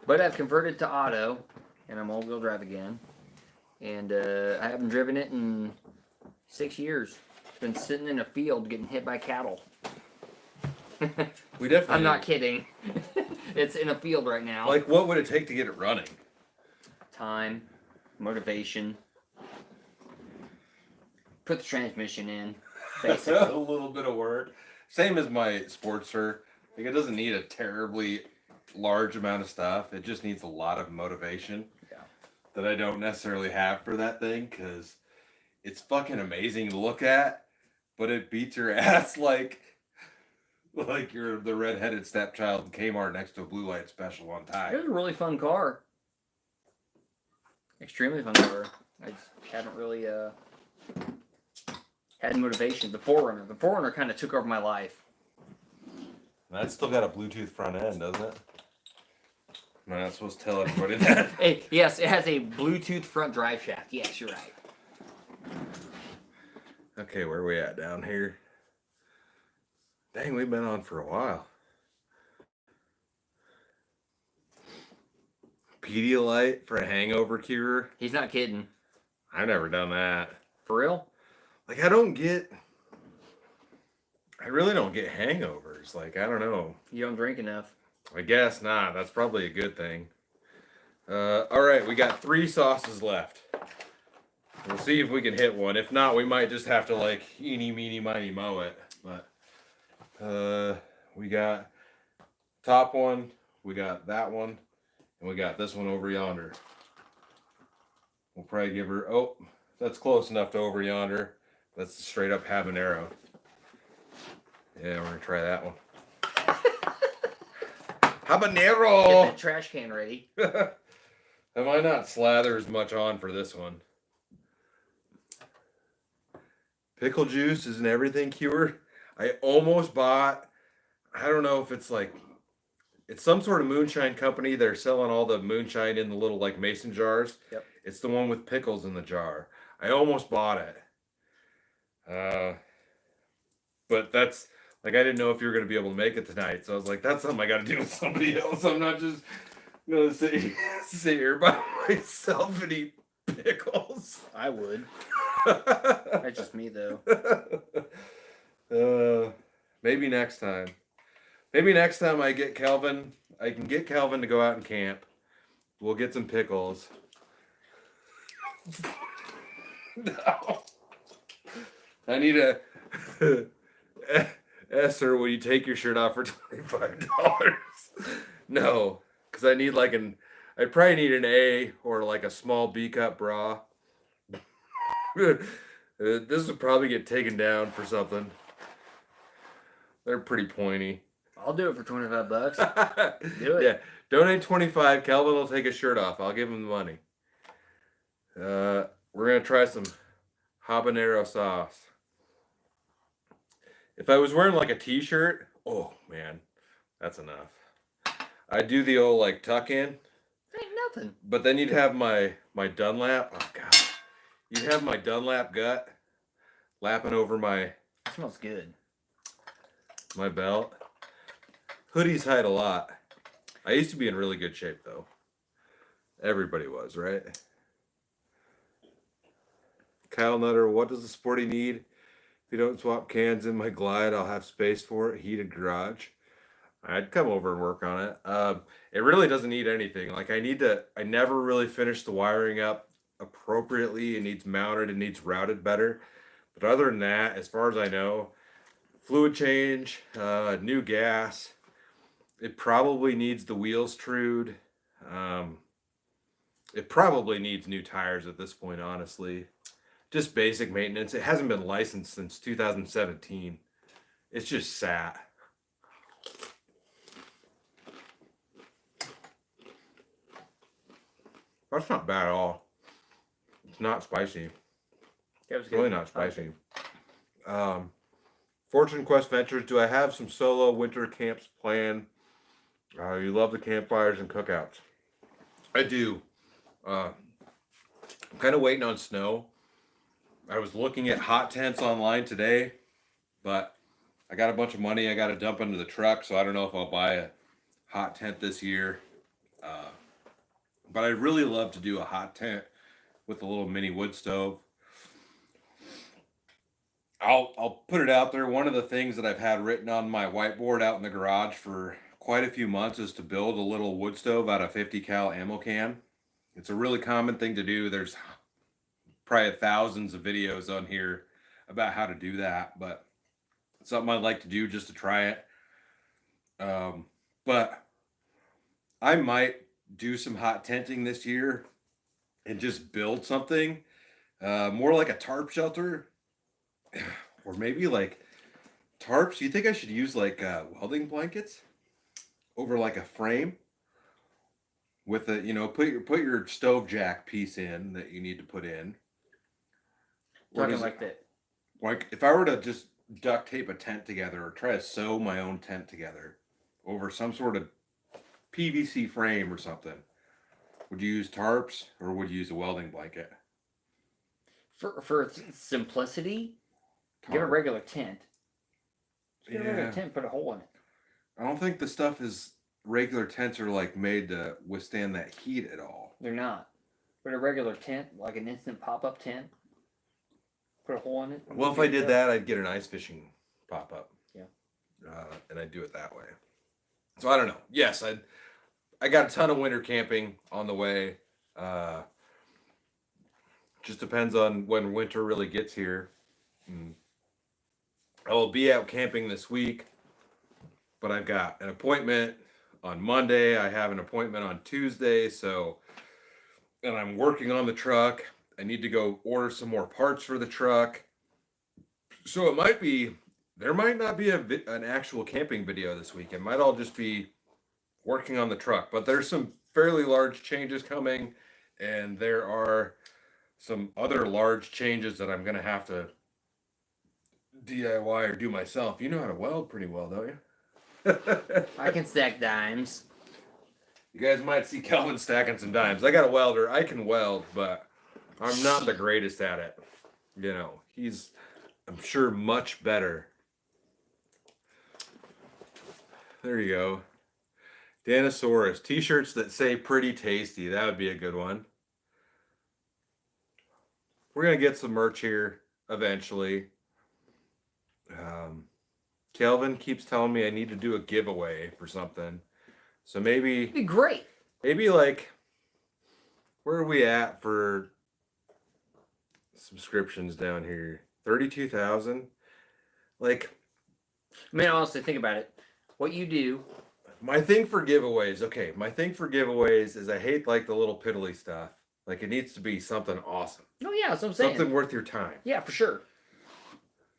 But I've converted to auto, and I'm all-wheel drive again. And I haven't driven it in 6 years. It's been sitting in a field getting hit by cattle. We definitely. I'm not kidding. It's in a field right now. Like, what would it take to get it running? Time, motivation. Put the transmission in. Basically. A little bit of work. Same as my Sportster. Like, it doesn't need a terribly large amount of stuff. It just needs a lot of motivation. Yeah. That I don't necessarily have for that thing, because it's fucking amazing to look at, but it beats your ass like you're the redheaded stepchild in Kmart next to a blue light special on It time. was a really fun car. Extremely fun car. I just haven't really had motivation. The Forerunner kind of took over my life. That's still got a Bluetooth front end, doesn't it? I'm not supposed to tell everybody that. Hey, yes, it has a Bluetooth front drive shaft. Yes, you're right. Okay, where are we at down here? Dang, we've been on for a while. Pedialyte for a hangover cure. He's not kidding. I've never done that. For real? Like, I really don't get hangovers. Like, I don't know. You don't drink enough. I guess not. That's probably a good thing. All right, we got 3 sauces left. We'll see if we can hit one. If not, we might just have to, like, eeny, meeny, miny, mow it. But we got top one, we got that one, and we got this one over yonder. We'll probably give her, oh, that's close enough to over yonder. That's straight up habanero. Yeah, we're gonna try that one. Habanero! Get that trash can ready. I might not slather as much on for this one. Pickle juice is an everything cure. I almost bought, I don't know if it's like, it's some sort of moonshine company. They're selling all the moonshine in the little like mason jars. Yep. It's the one with pickles in the jar. I almost bought it. But that's, like, I didn't know if you were going to be able to make it tonight. So I was like, that's something I got to do with somebody else. I'm not just going to sit here by myself and eat pickles. I would. That's just me, though. Maybe next time. Maybe next time I can get Calvin to go out and camp. We'll get some pickles. No. I need a Esther, will you take your shirt off for $25? No, because I need like I probably need an A or like a small B cup bra. This would probably get taken down for something. They're pretty pointy. I'll do it for $25. Do it. Yeah, donate 25. Calvin will take his shirt off. I'll give him the money. We're gonna try some habanero sauce. If I was wearing like a t-shirt, oh man, that's enough. I'd do the old like tuck in. Ain't nothing. But then you'd have my Dunlap. Oh god, you'd have my Dunlap gut lapping over my It smells good. my belt. Hoodies hide a lot. I used to be in really good shape though. Everybody was, right? Kyle Nutter, what does the Sporty need? If you don't swap cans in my Glide, I'll have space for it. Heated garage. I'd come over and work on it. It really doesn't need anything. Like I never really finished the wiring up appropriately. It needs mounted. It needs routed better. But other than that, as far as I know, fluid change, new gas. It probably needs the wheels trued. It probably needs new tires at this point, honestly. Just basic maintenance. It hasn't been licensed since 2017. It's just sat. That's not bad at all. It's not spicy. That was It's really not spicy. Fortune Quest Ventures. Do I have some solo winter camps planned? You love the campfires and cookouts. I do. I'm kind of waiting on snow. I was looking at hot tents online today, but I got a bunch of money I got to dump into the truck, so I don't know if I'll buy a hot tent this year. But I'd really love to do a hot tent with a little mini wood stove. I'll put it out there. One of the things that I've had written on my whiteboard out in the garage for quite a few months is to build a little wood stove out of 50 cal ammo can. It's a really common thing to do. There's probably thousands of videos on here about how to do that, but it's something I'd like to do just to try it. But I might do some hot tenting this year and just build something more like a tarp shelter, or maybe like tarps. You think I should use like welding blankets over like a frame with a, put your stove jack piece in that you need to put in. Talking like that. Like if I were to just duct tape a tent together or try to sew my own tent together over some sort of PVC frame or something, would you use tarps or would you use a welding blanket? For simplicity, get a Tarp. regular tent. Get a regular Yeah. tent, put a hole in it. I don't think the stuff is regular tents are like made to withstand that heat at all. They're not. But a regular tent, like an instant pop-up tent, put a hole in it. Well, if I did that, I'd get an ice fishing pop up. Yeah. And I'd do it that way. So I don't know. Yes, I got a ton of winter camping on the way. Just depends on when winter really gets here. I will be out camping this week, but I've got an appointment on Monday. I have an appointment on Tuesday. And I'm working on the truck. I need to go order some more parts for the truck. So there might not be an actual camping video this week. It might all just be working on the truck. But there's some fairly large changes coming, and there are some other large changes that I'm going to have to DIY or do myself. You know how to weld pretty well, don't you? I can stack dimes. You guys might see Kelvin stacking some dimes. I got a welder. I can weld, but I'm not the greatest at it. He's, I'm sure, much better. There you go. Danosaurus. T-shirts that say pretty tasty. That would be a good one. We're going to get some merch here eventually. Kelvin keeps telling me I need to do a giveaway for something. So maybe... It'd be great. Maybe like... Where are we at for subscriptions down here? 32,000? Like... I mean, honestly, think about it. What you do... My thing for giveaways is I hate like the little piddly stuff. Like it needs to be something awesome. Oh yeah, that's what I'm saying. Something worth your time. Yeah, for sure.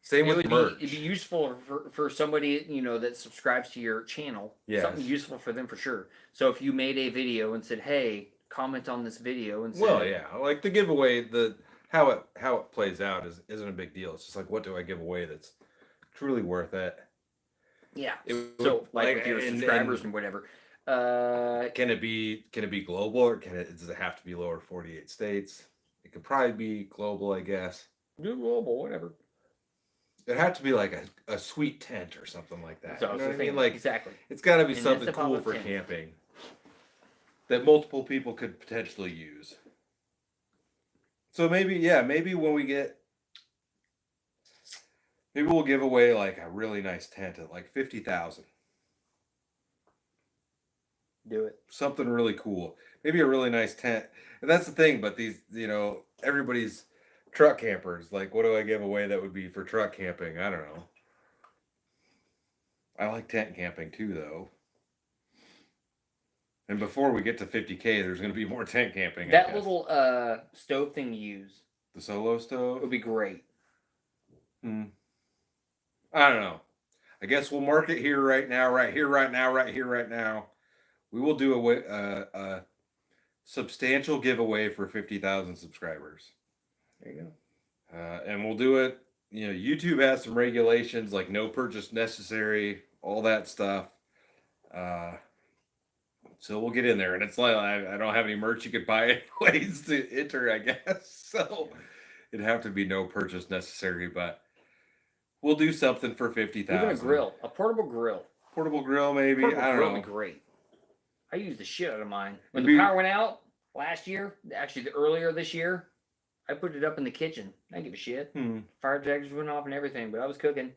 Same with merch. It'd be useful for somebody, that subscribes to your channel. Yes. Something useful for them for sure. So if you made a video and said, hey, comment on this video and say, well, yeah, like the giveaway, how it plays out isn't a big deal. It's just like, what do I give away that's truly worth it? Yeah. So like with your subscribers and whatever. Can it be global or does it have to be lower 48 states? It could probably be global, I guess. Do global, whatever. It had to be like a sweet tent or something like that. So you know what I mean? like exactly. It's got to be And something that's the cool pop-up for tent. camping. that multiple people could potentially use. So maybe when we get, maybe we'll give away like a really nice tent at like 50,000. Do it. Something really cool. Maybe a really nice tent. And that's the thing, but these, everybody's truck campers. Like, what do I give away that would be for truck camping? I don't know. I like tent camping too, though. And before we get to 50K, there's going to be more tent camping. That little stove thing you use. The solo stove? Would be great. I don't know. I guess we'll mark it here right now, right here, right now, right here, right now. We will do a substantial giveaway for 50,000 subscribers. There you go. And we'll do it. YouTube has some regulations like no purchase necessary, all that stuff. So we'll get in there, and it's like I don't have any merch you could buy anyways to enter, I guess. So it'd have to be no purchase necessary, but we'll do something for 50,000. Even a grill, a portable grill. Portable grill, maybe. Portable I don't grill know. would be great. I used the shit out of mine when the power went out last year. Actually, earlier this year, I put it up in the kitchen. I didn't give a shit. Fire detectors went off and everything, but I was cooking.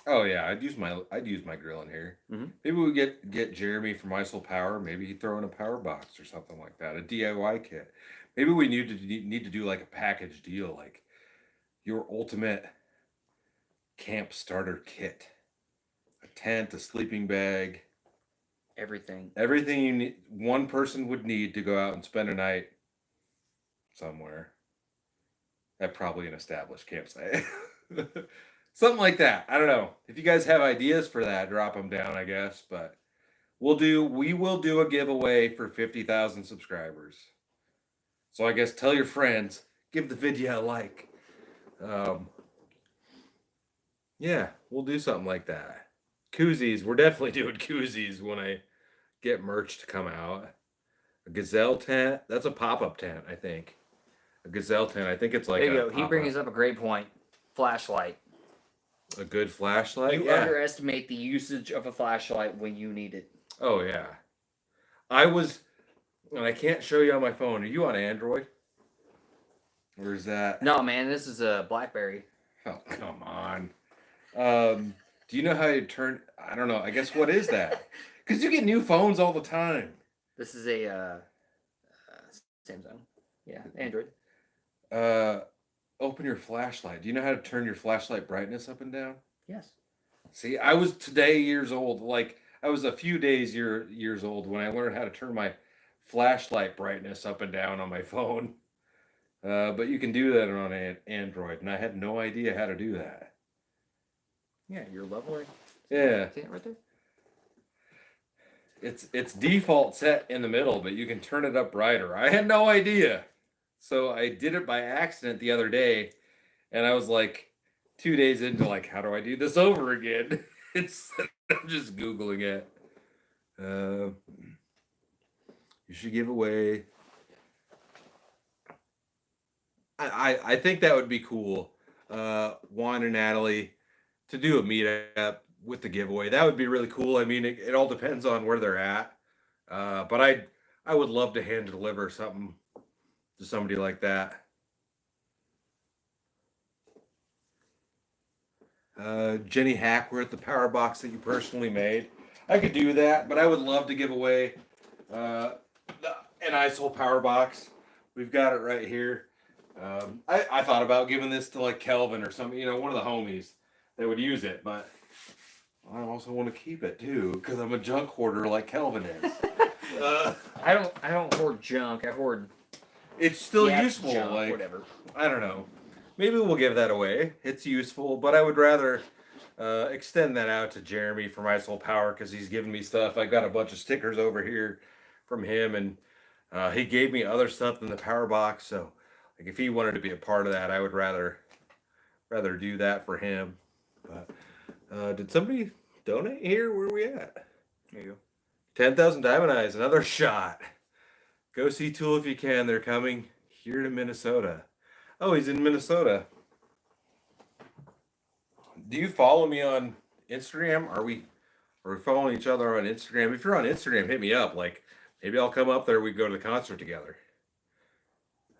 Oh yeah, I'd use my grill in here. Maybe we get Jeremy from ISIL Power. Maybe he'd throw in a power box or something like that, a DIY kit. Maybe we need to do like a package deal, like your ultimate camp starter kit, a tent, a sleeping bag, everything you need. One person would need to go out and spend a night somewhere at probably an established campsite. Something like that. I don't know. If you guys have ideas for that, drop them down, I guess. But we will do a giveaway for 50,000 subscribers. So I guess tell your friends, give the video a like. Yeah, we'll do something like that. Koozies. We're definitely doing koozies when I get merch to come out. A gazelle tent. That's a pop-up tent, I think. A gazelle tent. I think it's like there you go. He brings up a great point. Flashlight. A good flashlight? You underestimate the usage of a flashlight when you need it. Oh, yeah. And I can't show you on my phone. Are you on Android? Or is that... No, man, this is a BlackBerry. Oh, come on. Do you know how you turn... I don't know. I guess what is that? Because you get new phones all the time. This is a Samsung. Yeah, Android. Open your flashlight. Do you know how to turn your flashlight brightness up and down? Yes. See, I was today years old. Like, I was a few days years old when I learned how to turn my flashlight brightness up and down on my phone. But you can do that on Android, and I had no idea how to do that. Yeah, your level right. Yeah. See it right there? It's default set in the middle, but you can turn it up brighter. I had no idea. So I did it by accident the other day, and I was like 2 days into like, how do I do this over again? I'm just Googling it. You should give away. I think that would be cool. Juan and Natalie to do a meetup with the giveaway. That would be really cool. I mean, it all depends on where they're at. But I would love to hand deliver something to somebody like that. Jenny Hackworth, the power box that you personally made. I could do that, but I would love to give away an ISIL power box. We've got it right here. I thought about giving this to like Kelvin or something, one of the homies that would use it, but I also want to keep it too because I'm a junk hoarder like Kelvin is. I don't hoard junk. I hoard. It's still useful, junk, like whatever. I don't know. Maybe we'll give that away. It's useful, but I would rather extend that out to Jeremy from ISIL Power because he's giving me stuff. I got a bunch of stickers over here from him, and he gave me other stuff than the power box. So, like, if he wanted to be a part of that, I would rather do that for him. But did somebody donate here? Where are we at? There you go. 10,000 Diamond Eyes, another shot. Go see Tool if you can. They're coming here to Minnesota. Oh, he's in Minnesota. Do you follow me on Instagram? Are we following each other on Instagram? If you're on Instagram, hit me up. Like, Maybe I'll come up there. We go to the concert together.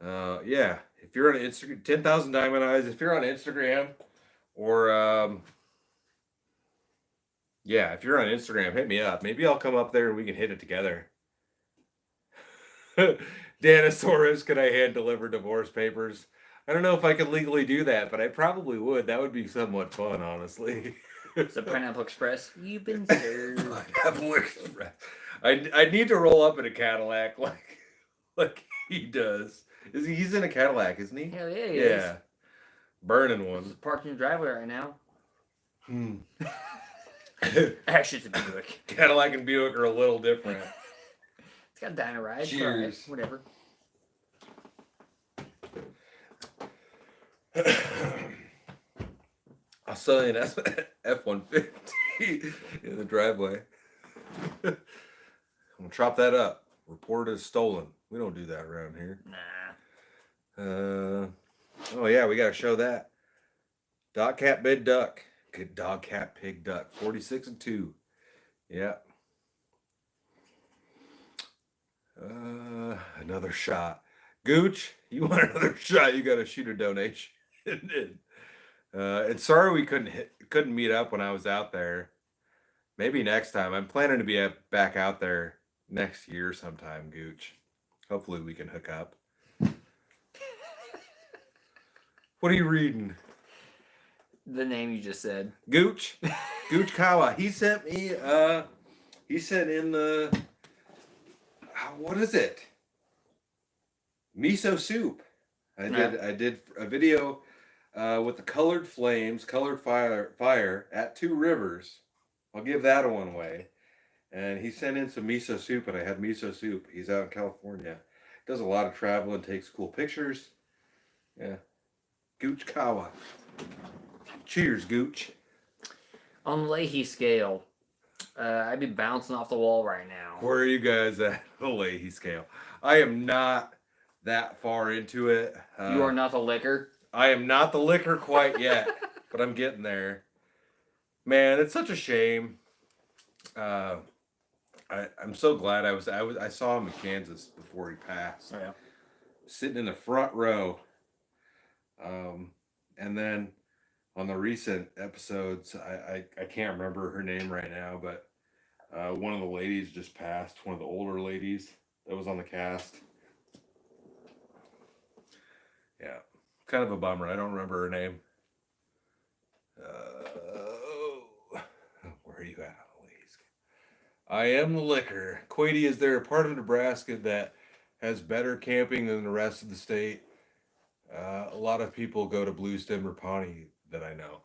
Yeah. If you're on Instagram, 10,000 Diamond Eyes. If you're on Instagram, or yeah, if you're on Instagram, hit me up. Maybe I'll come up there and we can hit it together. Danosaurus, could I hand deliver divorce papers? I don't know if I could legally do that, but I probably would. That would be somewhat fun, honestly. So Pineapple Express, you've been served. Pineapple Express. I need to roll up in a Cadillac like he does. He's in a Cadillac, isn't he? Hell yeah, he is. Burning one. He's parked in the driveway right now. Hmm. Actually, it's a Buick. Cadillac and Buick are a little different. It's got dyno ride. Cheers. Right, whatever. I'll sell you an F-150 in the driveway. I'm gonna chop that up. Report as stolen. We don't do that around here. Nah. Oh yeah, we gotta show that. Dog cat big duck. Good dog cat pig duck. 46 and 2. Yeah. Another shot. Gooch, you want another shot? You gotta shoot a donation. And sorry we couldn't meet up when I was out there. Maybe next time. I'm planning to be back out there next year sometime, Gooch. Hopefully we can hook up. What are you reading? The name you just said. Gooch. Gooch Kawa. He sent me he sent in the what is it? Miso soup. I did a video with the colored flames, colored fire at Two Rivers. I'll give that one away. And he sent in some miso soup, and I had miso soup. He's out in California. Does a lot of travel and takes cool pictures. Yeah. Gooch Kawa. Cheers, Gooch. On the Leahy scale, I'd be bouncing off the wall right now. Where are you guys at the Leahy scale? I am not that far into it. You are not the liquor? I am not the liquor quite yet, but I'm getting there. Man, it's such a shame. I'm so glad I saw him in Kansas before he passed. Oh, yeah. Sitting in the front row. And then on the recent episodes, I can't remember her name right now, but one of the ladies just passed, one of the older ladies that was on the cast. Yeah, kind of a bummer. I don't remember her name. Where are you at, ladies? I am the liquor. Quady, is there a part of Nebraska that has better camping than the rest of the state? A lot of people go to Blue Stem or Pawnee that I know.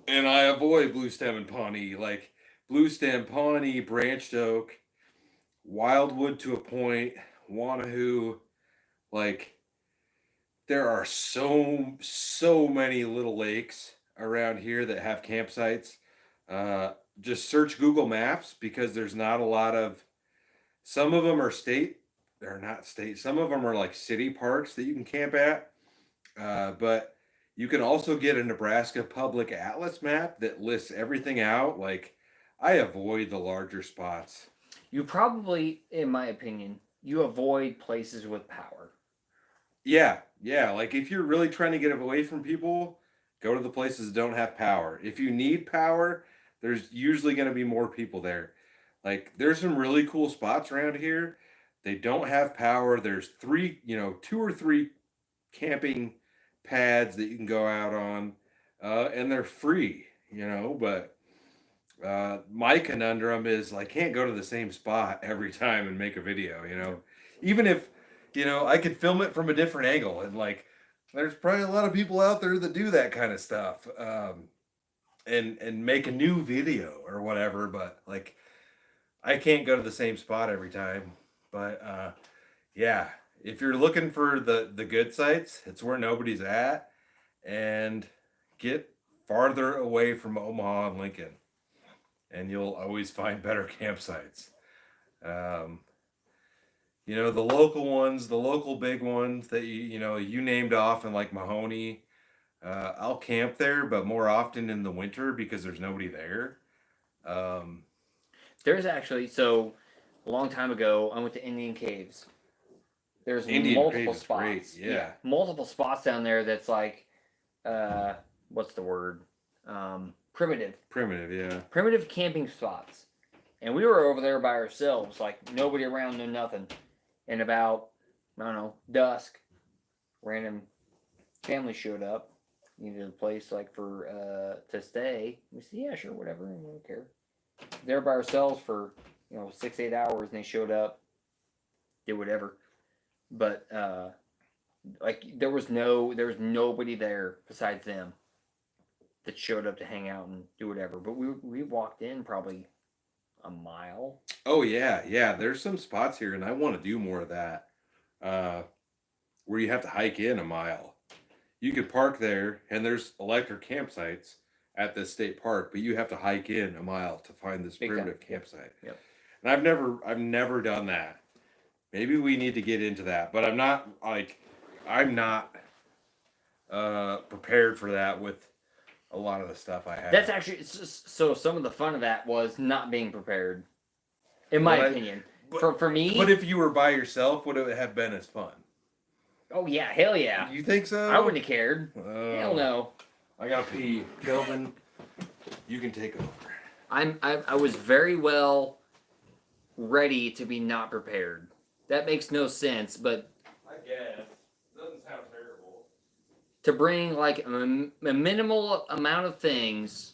And I avoid Blue Stem and Pawnee. Like Blue Stem, Pawnee, Branched Oak, Wildwood to a point, Wanahoo. Like there are so many little lakes around here that have campsites. Just search Google Maps because there's not a lot of, some of them are state. They're not state. Some of them are like city parks that you can camp at. But you can also get a Nebraska public atlas map that lists everything out. Like I avoid the larger spots. You probably, in my opinion, you avoid places with power. Yeah. Like if you're really trying to get away from people, go to the places that don't have power. If you need power, there's usually going to be more people there. Like there's some really cool spots around here. They don't have power. There's 2 or 3 camping pads that you can go out on, and they're free, but my conundrum is like, can't go to the same spot every time and make a video, even if, I could film it from a different angle, and like, there's probably a lot of people out there that do that kind of stuff, and make a new video or whatever, but like, I can't go to the same spot every time. But yeah, if you're looking for the good sites, it's where nobody's at, and get farther away from Omaha and Lincoln, and you'll always find better campsites. The local ones, the local big ones that you named off, in like Mahoney, I'll camp there, but more often in the winter because there's nobody there. There's actually, so a long time ago, I went to Indian Caves. There's Indian multiple Caves is spots. great, yeah. Multiple spots down there that's like, what's the word? Primitive. Primitive, yeah. Primitive camping spots. And we were over there by ourselves, like nobody around, no nothing. And about, I don't know, dusk, random family showed up. Needed a place like for to stay. We said, yeah, sure, whatever. We don't care. There by ourselves for 6-8 hours, and they showed up, did whatever. But like there was nobody there besides them that showed up to hang out and do whatever. But we walked in probably a mile. Oh yeah, yeah. There's some spots here, and I want to do more of that. Where you have to hike in a mile. You can park there, and there's electric campsites at this state park, but you have to hike in a mile to find this primitive campsite. Yep. And I've never done that. Maybe we need to get into that, but I'm not prepared for that with a lot of the stuff I have. That's actually so. Some of the fun of that was not being prepared, in my opinion. For me, but if you were by yourself, would it have been as fun? Oh yeah, hell yeah. You think so? I wouldn't have cared. Hell no. I gotta pee. Kelvin, you can take over. I was very well ready to be not prepared. That makes no sense, but I guess. Doesn't sound terrible. to bring like a minimal amount of things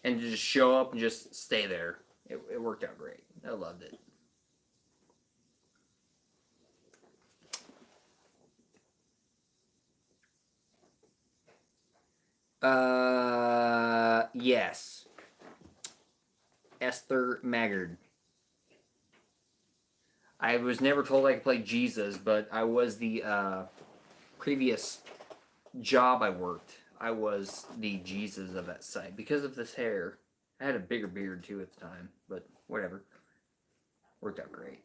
and to just show up and just stay there. It worked out great. I loved it. Yes. Esther Maggard. I was never told I could play Jesus, but I was the previous job I worked. I was the Jesus of that site because of this hair. I had a bigger beard too at the time, but whatever. Worked out great.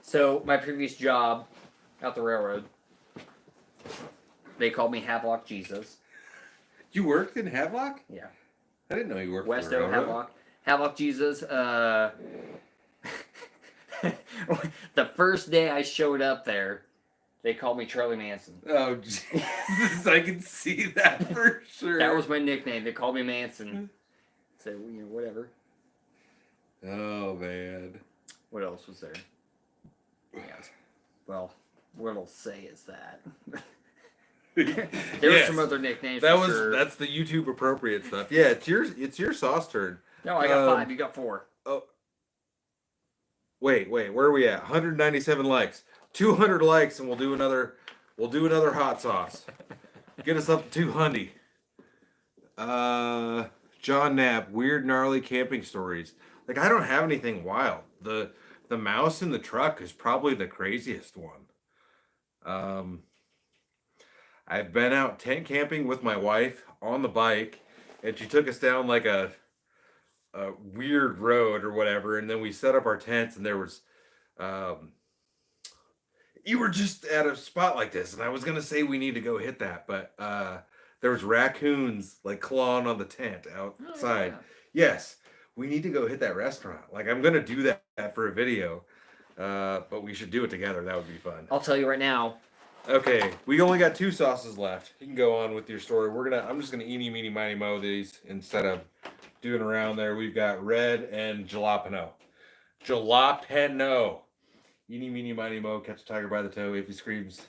So my previous job out the railroad, they called me Havelock Jesus. You worked in Havelock? Yeah. I didn't know you worked West for O Havelock. Havelock Jesus. The first day I showed up there, they called me Charlie Manson. Oh, Jesus. I can see that for sure. That was my nickname. They called me Manson. So, whatever. Oh, man. What else was there? Yes. Well, what I'll say is that. There were some other nicknames. That's the YouTube appropriate stuff. Yeah, it's your sauce turn. No, I got 5. You got 4. Oh. Wait, where are we at? 197 likes. 200 likes and we'll do another hot sauce. Get us up to 200. John Knapp, weird gnarly camping stories. Like I don't have anything wild. The mouse in the truck is probably the craziest one. I've been out tent camping with my wife on the bike, and she took us down like a weird road or whatever, and then we set up our tents, and there was you were just at a spot like this, and I was gonna say we need to go hit that, but there was raccoons like clawing on the tent outside. Oh, yeah. Yes, we need to go hit that restaurant. Like I'm gonna do that for a video, but we should do it together. That would be fun. I'll tell you right now. Okay, we only got 2 sauces left. You can go on with your story. I'm just gonna eeny meeny miny mo these instead of doing around there. We've got red and jalapeno. Jalapeno. Eeny meeny miny mo. Catch a tiger by the toe. If he screams,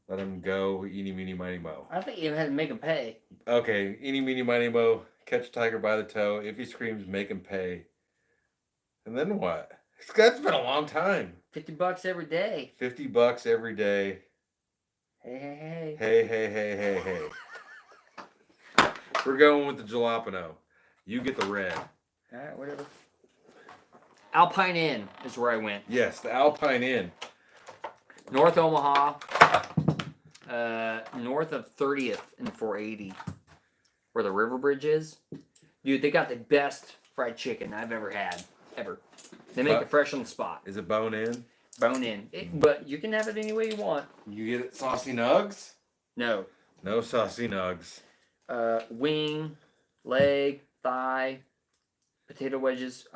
let him go. Eeny meeny miny mo. I think you had to make him pay. Okay, eeny meeny miny mo. Catch a tiger by the toe. If he screams, make him pay. And then what? That's been a long time. $50 every day. $50 every day. Hey. Hey. We're going with the jalapeno. You get the red. All right, whatever. Alpine Inn is where I went. Yes, the Alpine Inn. North Omaha, north of 30th and 480, where the river bridge is. Dude, they got the best fried chicken I've ever had. ever. They make But- it fresh on the spot, Is it bone in? bone in. But you can have it any way you want. You get it saucy nugs? No, No saucy nugs. wing, leg, thigh, potato wedges.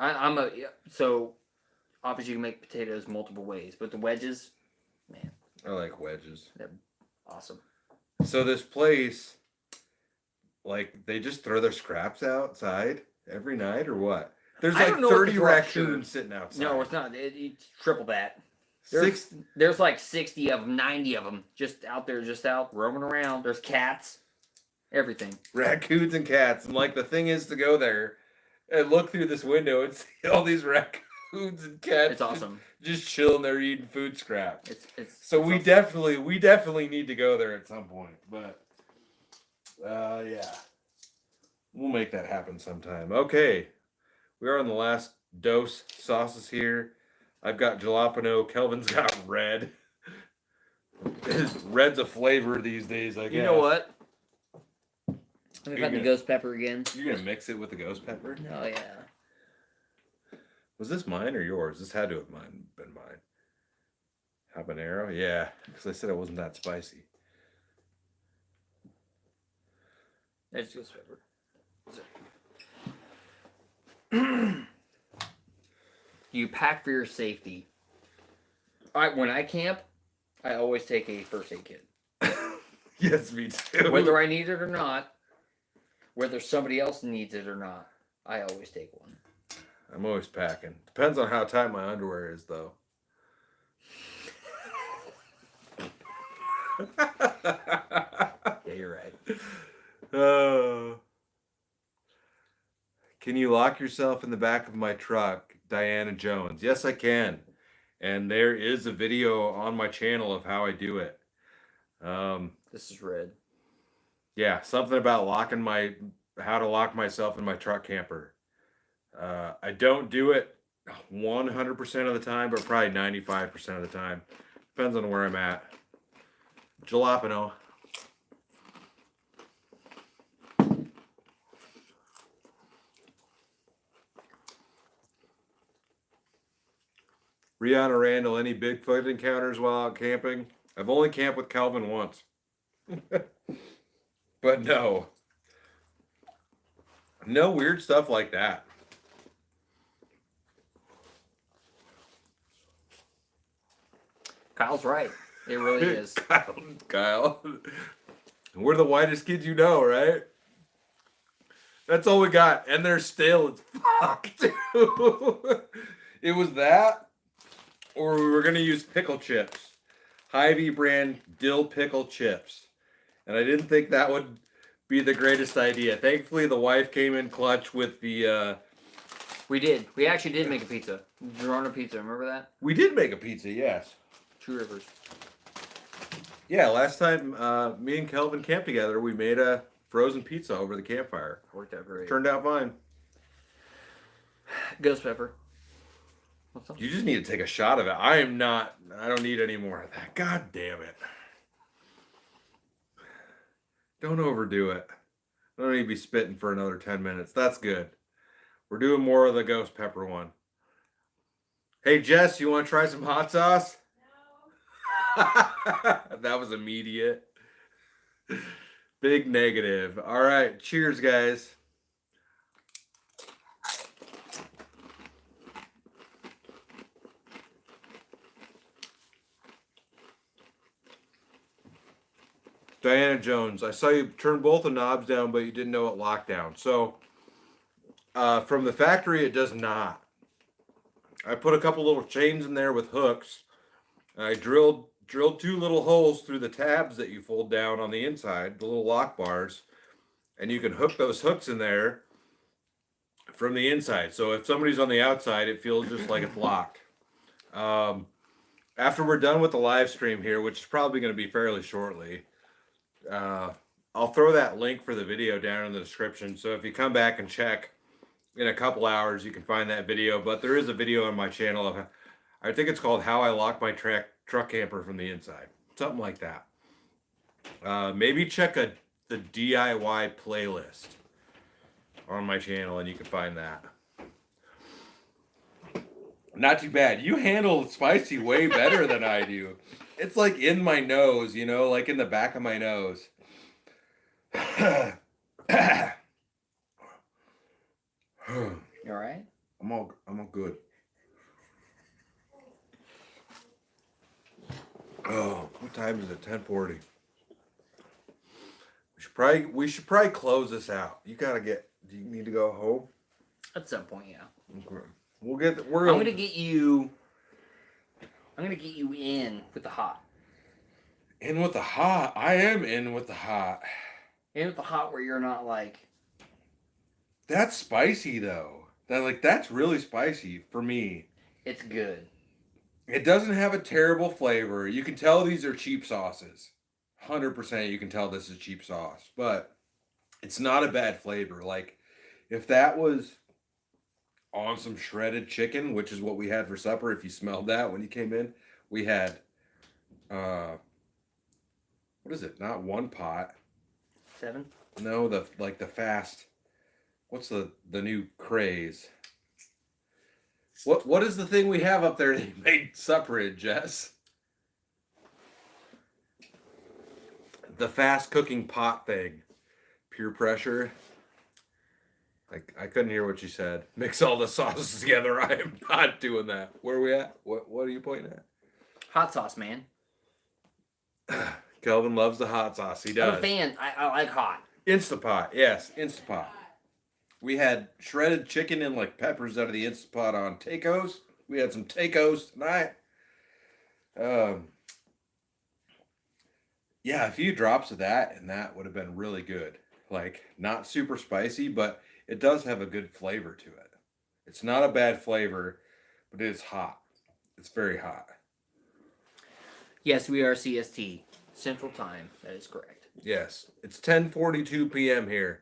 So obviously you can make potatoes multiple ways, but the wedges, man, I like wedges. awesome. So this place, like, they just throw their scraps outside every night or what? There's I like don't know what 30 the correct raccoons sitting outside. No, it's not. It's triple that. Six. There's like 60 of them, 90 of them just out there, just out roaming around. There's cats, everything. Raccoons and cats. And like the thing is to go there and look through this window and see all these raccoons and cats. It's awesome. Just chilling there eating food scraps. So we awesome. definitely need to go there at some point. But yeah. We'll make that happen sometime. Okay. We are on the last dose sauces here. I've got jalapeno. Kelvin's got red. Red's a flavor these days, I guess. You know what? Let me You're find the gonna- ghost pepper again. You're going to mix it with the ghost pepper? Oh, yeah. Was this mine or yours? This had to have been mine. Habanero? Yeah, because I said it wasn't that spicy. There's ghost pepper. You pack for your safety. When I camp, I always take a first aid kit. Yes, me too. Whether I need it or not, whether somebody else needs it or not, I always take one. I'm always packing. Depends on how tight my underwear is, though. Yeah, you're right. Can you lock yourself in the back of my truck, Diana Jones? Yes, I can. And there is a video on my channel of how I do it. This is red. Yeah, something about how to lock myself in my truck camper. I don't do it 100% of the time, but probably 95% of the time. Depends on where I'm at. Jalapeno. Rihanna Randall, any Bigfoot encounters while out camping? I've only camped with Calvin once. But no. No weird stuff like that. Kyle's right. It really is. Kyle. We're the whitest kids you know, right? That's all we got. And they're stale as fuck, too. It was that, or we were going to use pickle chips. Hy-Vee brand dill pickle chips. And I didn't think that would be the greatest idea. Thankfully, the wife came in clutch with the... We did. We actually did make a pizza. Verona pizza. Remember that? We did make a pizza, yes. Two Rivers. Yeah, last time me and Kelvin camped together, we made a frozen pizza over the campfire. Worked out great. Turned out fine. Ghost pepper. What's up? You just need to take a shot of it. I don't need any more of that. God damn it. Don't overdo it. I don't need to be spitting for another 10 minutes. That's good. We're doing more of the ghost pepper one. Hey, Jess, you want to try some hot sauce? No. That was immediate. Big negative. All right. Cheers, guys. Diana Jones, I saw you turn both the knobs down, but you didn't know it locked down. So, from the factory, it does not. I put a couple little chains in there with hooks. I drilled two little holes through the tabs that you fold down on the inside, the little lock bars, and you can hook those hooks in there from the inside. So if somebody's on the outside, it feels just like it's locked. After we're done with the live stream here, which is probably going to be fairly shortly, I'll throw that link for the video down in the description. So if you come back and check in a couple hours, you can find that video. But there is a video on my channel of, I think it's called How I Lock My Truck Camper from the Inside. Something like that. Maybe check the DIY playlist on my channel and you can find that. Not too bad. You handle spicy way better than I do. It's like in my nose, you know, like in the back of my nose. You all right? I'm all good. Oh, what time is it? 10:40. We should probably close this out. Do you need to go home? At some point, yeah. Okay. I'm gonna get you in with the hot. In with the hot. I am in with the hot. In with the hot where you're not like. That's spicy though. That's really spicy for me. It's good. It doesn't have a terrible flavor. You can tell these are cheap sauces. 100% you can tell this is cheap sauce, but it's not a bad flavor. Like if that was on some shredded chicken, which is what we had for supper, if you smelled that when you came in, we had what is it? Not one pot. 7? No, the fast. What's the new craze? What is the thing we have up there that you made supper in, Jess? The fast cooking pot thing. Pure pressure. I couldn't hear what you said. Mix all the sauces together. I am not doing that. Where are we at? What are you pointing at? Hot sauce, man. Kelvin loves the hot sauce. He does. I'm a fan. I like hot. Instapot. Yes, Instapot. We had shredded chicken and like peppers out of the Instapot on tacos. We had some tacos tonight. Yeah, a few drops of that and that would have been really good. Like not super spicy, but it does have a good flavor to it. It's not a bad flavor, but it is hot. It's very hot. Yes, we are CST. Central Time. That is correct. Yes, it's 10:42 p.m. here.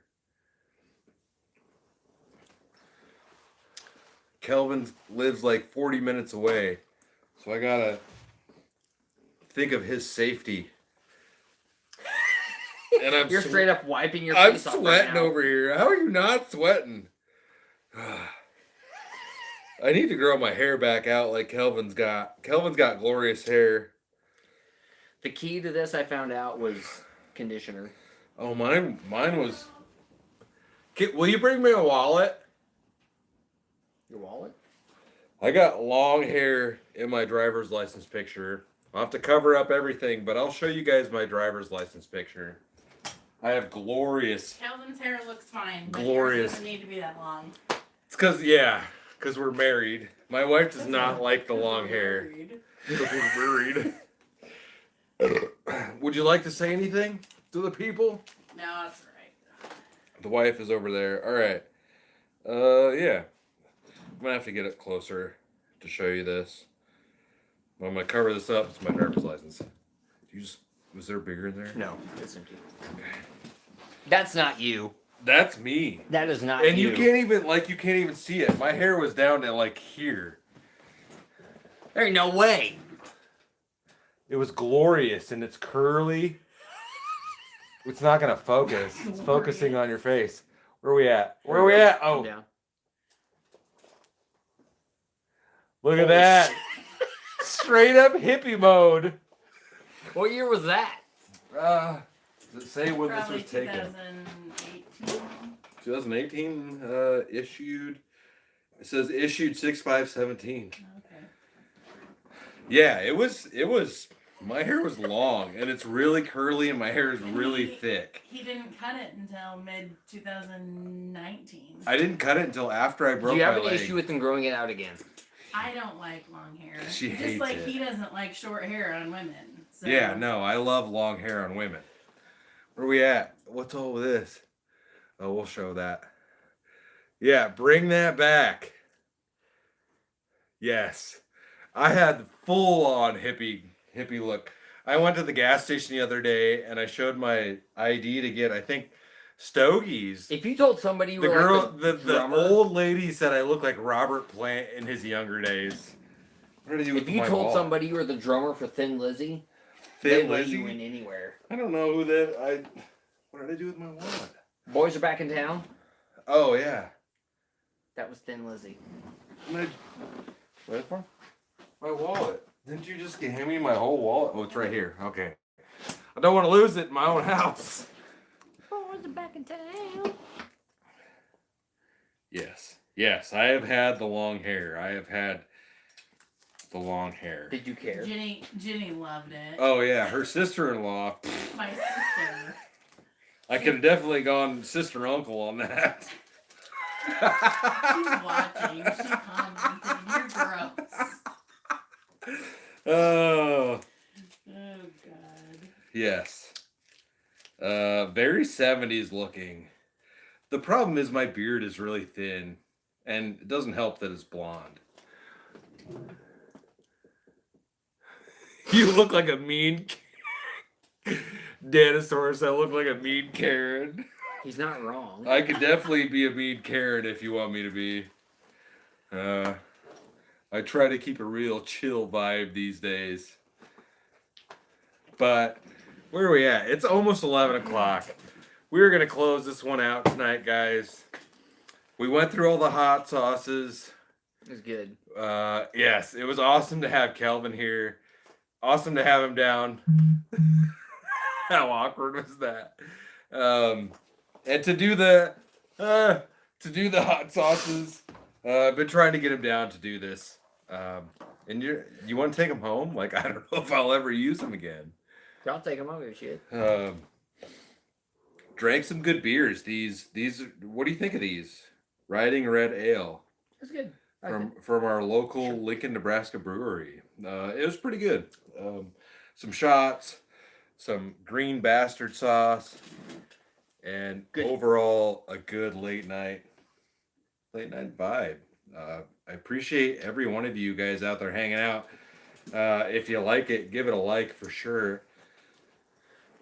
Kelvin lives like 40 minutes away, so I gotta think of his safety. And You're straight up wiping your I'm face off sweating right now. over here. How are you not sweating? I need to grow my hair back out like Kelvin's got. Kelvin's got glorious hair. The key to this, I found out, was conditioner. Oh, mine was. Will you bring me a wallet? Your wallet? I got long hair in my driver's license picture. I'll have to cover up everything, but I'll show you guys my driver's license picture. I have glorious. Calvin's hair looks fine. But Glorious. Yours doesn't need to be that long. It's because we're married. My wife does not like the long hair. Because we're married. Would you like to say anything to the people? No, that's right. The wife is over there. All right. Yeah. I'm gonna have to get it closer to show you this. I'm gonna cover this up. It's my driver's license. Was there bigger in there? No, it's empty. That's not you. That's me. That is not And you. you can't even see it. My hair was down to like here. There ain't no way. It was glorious and it's curly. It's not gonna focus. It's focusing on your face. Where are we at? Where are we at? Oh, Down. look at that. Straight up hippie mode. What year was that? Does it say when Probably this was taken? 2018. 2018 issued. It says issued 6/5/17. Okay. Yeah, it was. My hair was long and it's really curly and my hair is really thick. He didn't cut it until mid 2019. I didn't cut it until after I broke Do you have my an leg. issue with them growing it out again? I don't like long hair. She Just hates like it. he doesn't like short hair on women. So. Yeah, no, I love long hair on women. Where we at? What's all this? Oh, we'll show that. Yeah, bring that back. Yes. I had full on hippie look. I went to the gas station the other day and I showed my ID to get, I think, stogies. If you told somebody you The were girl, like the drummer, old lady said I look like Robert Plant in his younger days. What did I do with if you my told wallet? somebody you were the drummer for Thin Lizzy, Thin they'd let Lizzy? you in anywhere. I don't know who that. What did I do with my wallet? Boys are back in town. Oh yeah. That was Thin Lizzy. What for? My wallet. Didn't you just hand me my whole wallet? Oh, it's right here. Okay. I don't want to lose it in my own house. Boys are back in town. Yes. Yes, I have had the long hair. I have had the long hair. Did you care? Jenny loved it. Oh, yeah. Her sister-in-law. My sister. I could have definitely gone sister and uncle on that. She's watching. She commented. You're gross. Oh. Oh, God. Yes. Very 70s looking. The problem is my beard is really thin, and it doesn't help that it's blonde. You look like a mean Danosaurus. I look like a mean Karen. He's not wrong. I could definitely be a mean Karen if you want me to be. I try to keep a real chill vibe these days. But where are we at? It's almost 11 o'clock. We're going to close this one out tonight, guys. We went through all the hot sauces. It was good. Yes, it was awesome to have Kelvin here. Awesome to have him down. How awkward was that? And to do the hot sauces. I've been trying to get him down to do this. And you want to take him home? Like, I don't know if I'll ever use him again. I'll take him over shit. Drank some good beers. These what do you think of these? Riding Red Ale. It's good. From our local Lincoln, Nebraska brewery. It was pretty good. Some shots, some green bastard sauce, and good. Overall a good late night vibe. I appreciate every one of you guys out there hanging out. If you like it, give it a like for sure.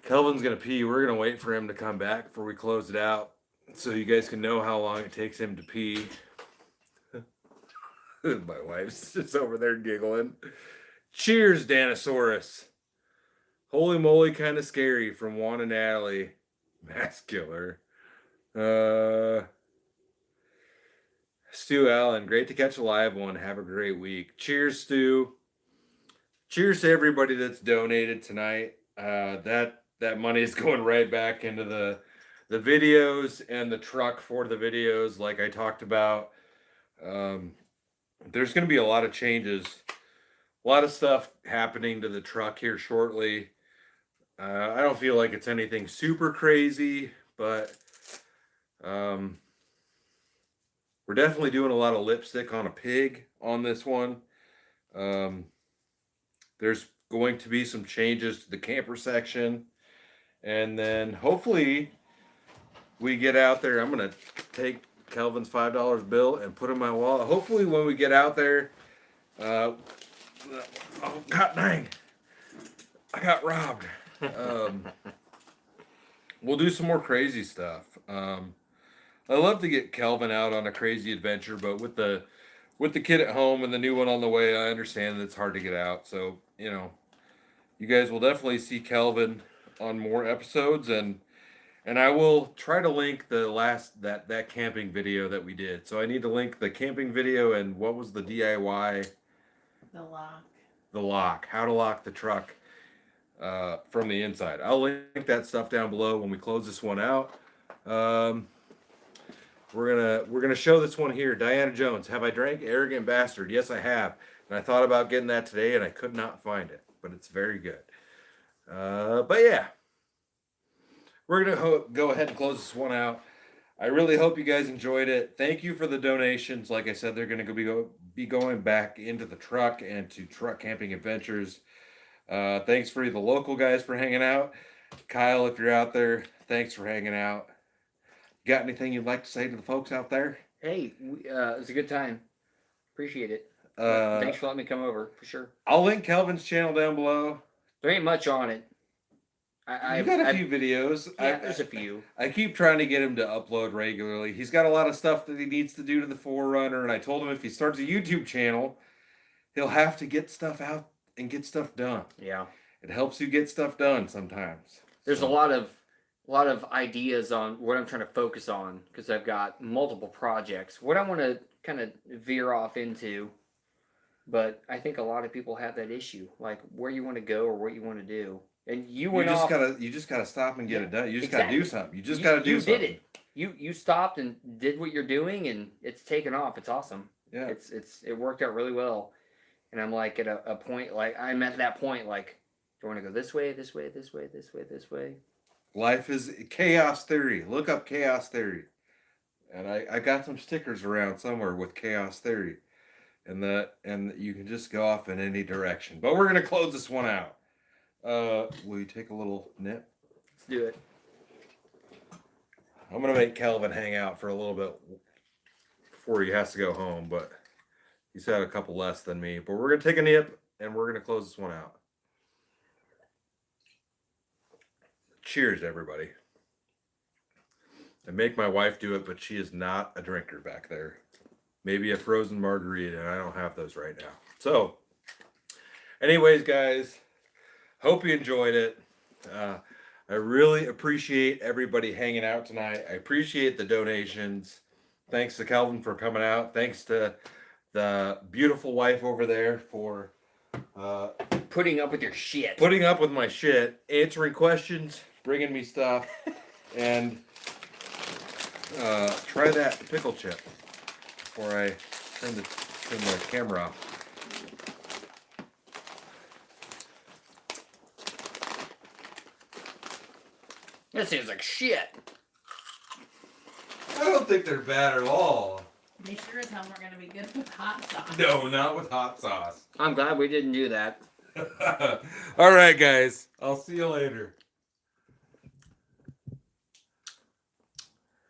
Kelvin's gonna pee. We're gonna wait for him to come back before we close it out, so you guys can know how long it takes him to pee. My wife's just over there giggling. Cheers, Danosaurus. Holy moly, kind of scary from Juan and Natalie. Mass killer. Stu Allen, great to catch a live one. Have a great week. Cheers, Stu. Cheers to everybody that's donated tonight. That money is going right back into the videos and the truck for the videos, like I talked about. There's going to be a lot of changes, a lot of stuff happening to the truck here shortly. I don't feel like it's anything super crazy, but we're definitely doing a lot of lipstick on a pig on this one. There's going to be some changes to the camper section, and then hopefully we get out there. I'm going to take Kelvin's $5 bill and put it in my wallet. Hopefully when we get out there, oh god dang, I got robbed. We'll do some more crazy stuff. I love to get Kelvin out on a crazy adventure, but with the kid at home and the new one on the way, I understand that it's hard to get out. So, you guys will definitely see Kelvin on more episodes, and I will try to link the last that camping video that we did. So I need to link the camping video and what was the DIY? The lock. The lock. How to lock the truck from the inside. I'll link that stuff down below when we close this one out. We're gonna show this one here. Diana Jones. Have I drank Arrogant Bastard? Yes, I have. And I thought about getting that today, and I could not find it, but it's very good. But yeah. We're going to go ahead and close this one out. I really hope you guys enjoyed it. Thank you for the donations. Like I said, they're going to be going back into the truck and to Truck Camping Adventures. Thanks for the local guys for hanging out. Kyle, if you're out there, thanks for hanging out. Got anything you'd like to say to the folks out there? Hey, it was a good time. Appreciate it. Thanks for letting me come over, for sure. I'll link Kelvin's channel down below. There ain't much on it. I've got a few videos. Yeah, there's a few. I keep trying to get him to upload regularly. He's got a lot of stuff that he needs to do to the Forerunner, and I told him if he starts a YouTube channel, he'll have to get stuff out and get stuff done. Yeah. It helps you get stuff done sometimes. There's a lot of ideas on what I'm trying to focus on, because I've got multiple projects. What I want to kind of veer off into But I think a lot of people have that issue, like where you want to go or what you want to do. And you You went just off. gotta stop and get it done. You just Exactly. gotta do something. You just gotta do something. You did it. You stopped and did what you're doing, and it's taken off. It's awesome. Yeah. It worked out really well. And I'm like at a point, like I'm at that point, like, do you want to go this way, this way, this way, this way, this way? Life is chaos theory. Look up chaos theory. And I got some stickers around somewhere with chaos theory. And you can just go off in any direction. But we're gonna close this one out. Will you take a little nip? Let's do it. I'm gonna make Kelvin hang out for a little bit before he has to go home, but he's had a couple less than me. But we're gonna take a nip and we're gonna close this one out. Cheers, everybody. I make my wife do it, but she is not a drinker back there. Maybe a frozen margarita, and I don't have those right now. So, anyways, guys, hope you enjoyed it. I really appreciate everybody hanging out tonight. I appreciate the donations. Thanks to Kelvin for coming out. Thanks to the beautiful wife over there for Putting up with your shit. putting up with my shit, answering questions, bringing me stuff, and try that pickle chip before I turn the camera off. That seems like shit. I don't think they're bad at all. They sure as hell weren't gonna be good with hot sauce. No, not with hot sauce. I'm glad we didn't do that. All right, guys. I'll see you later.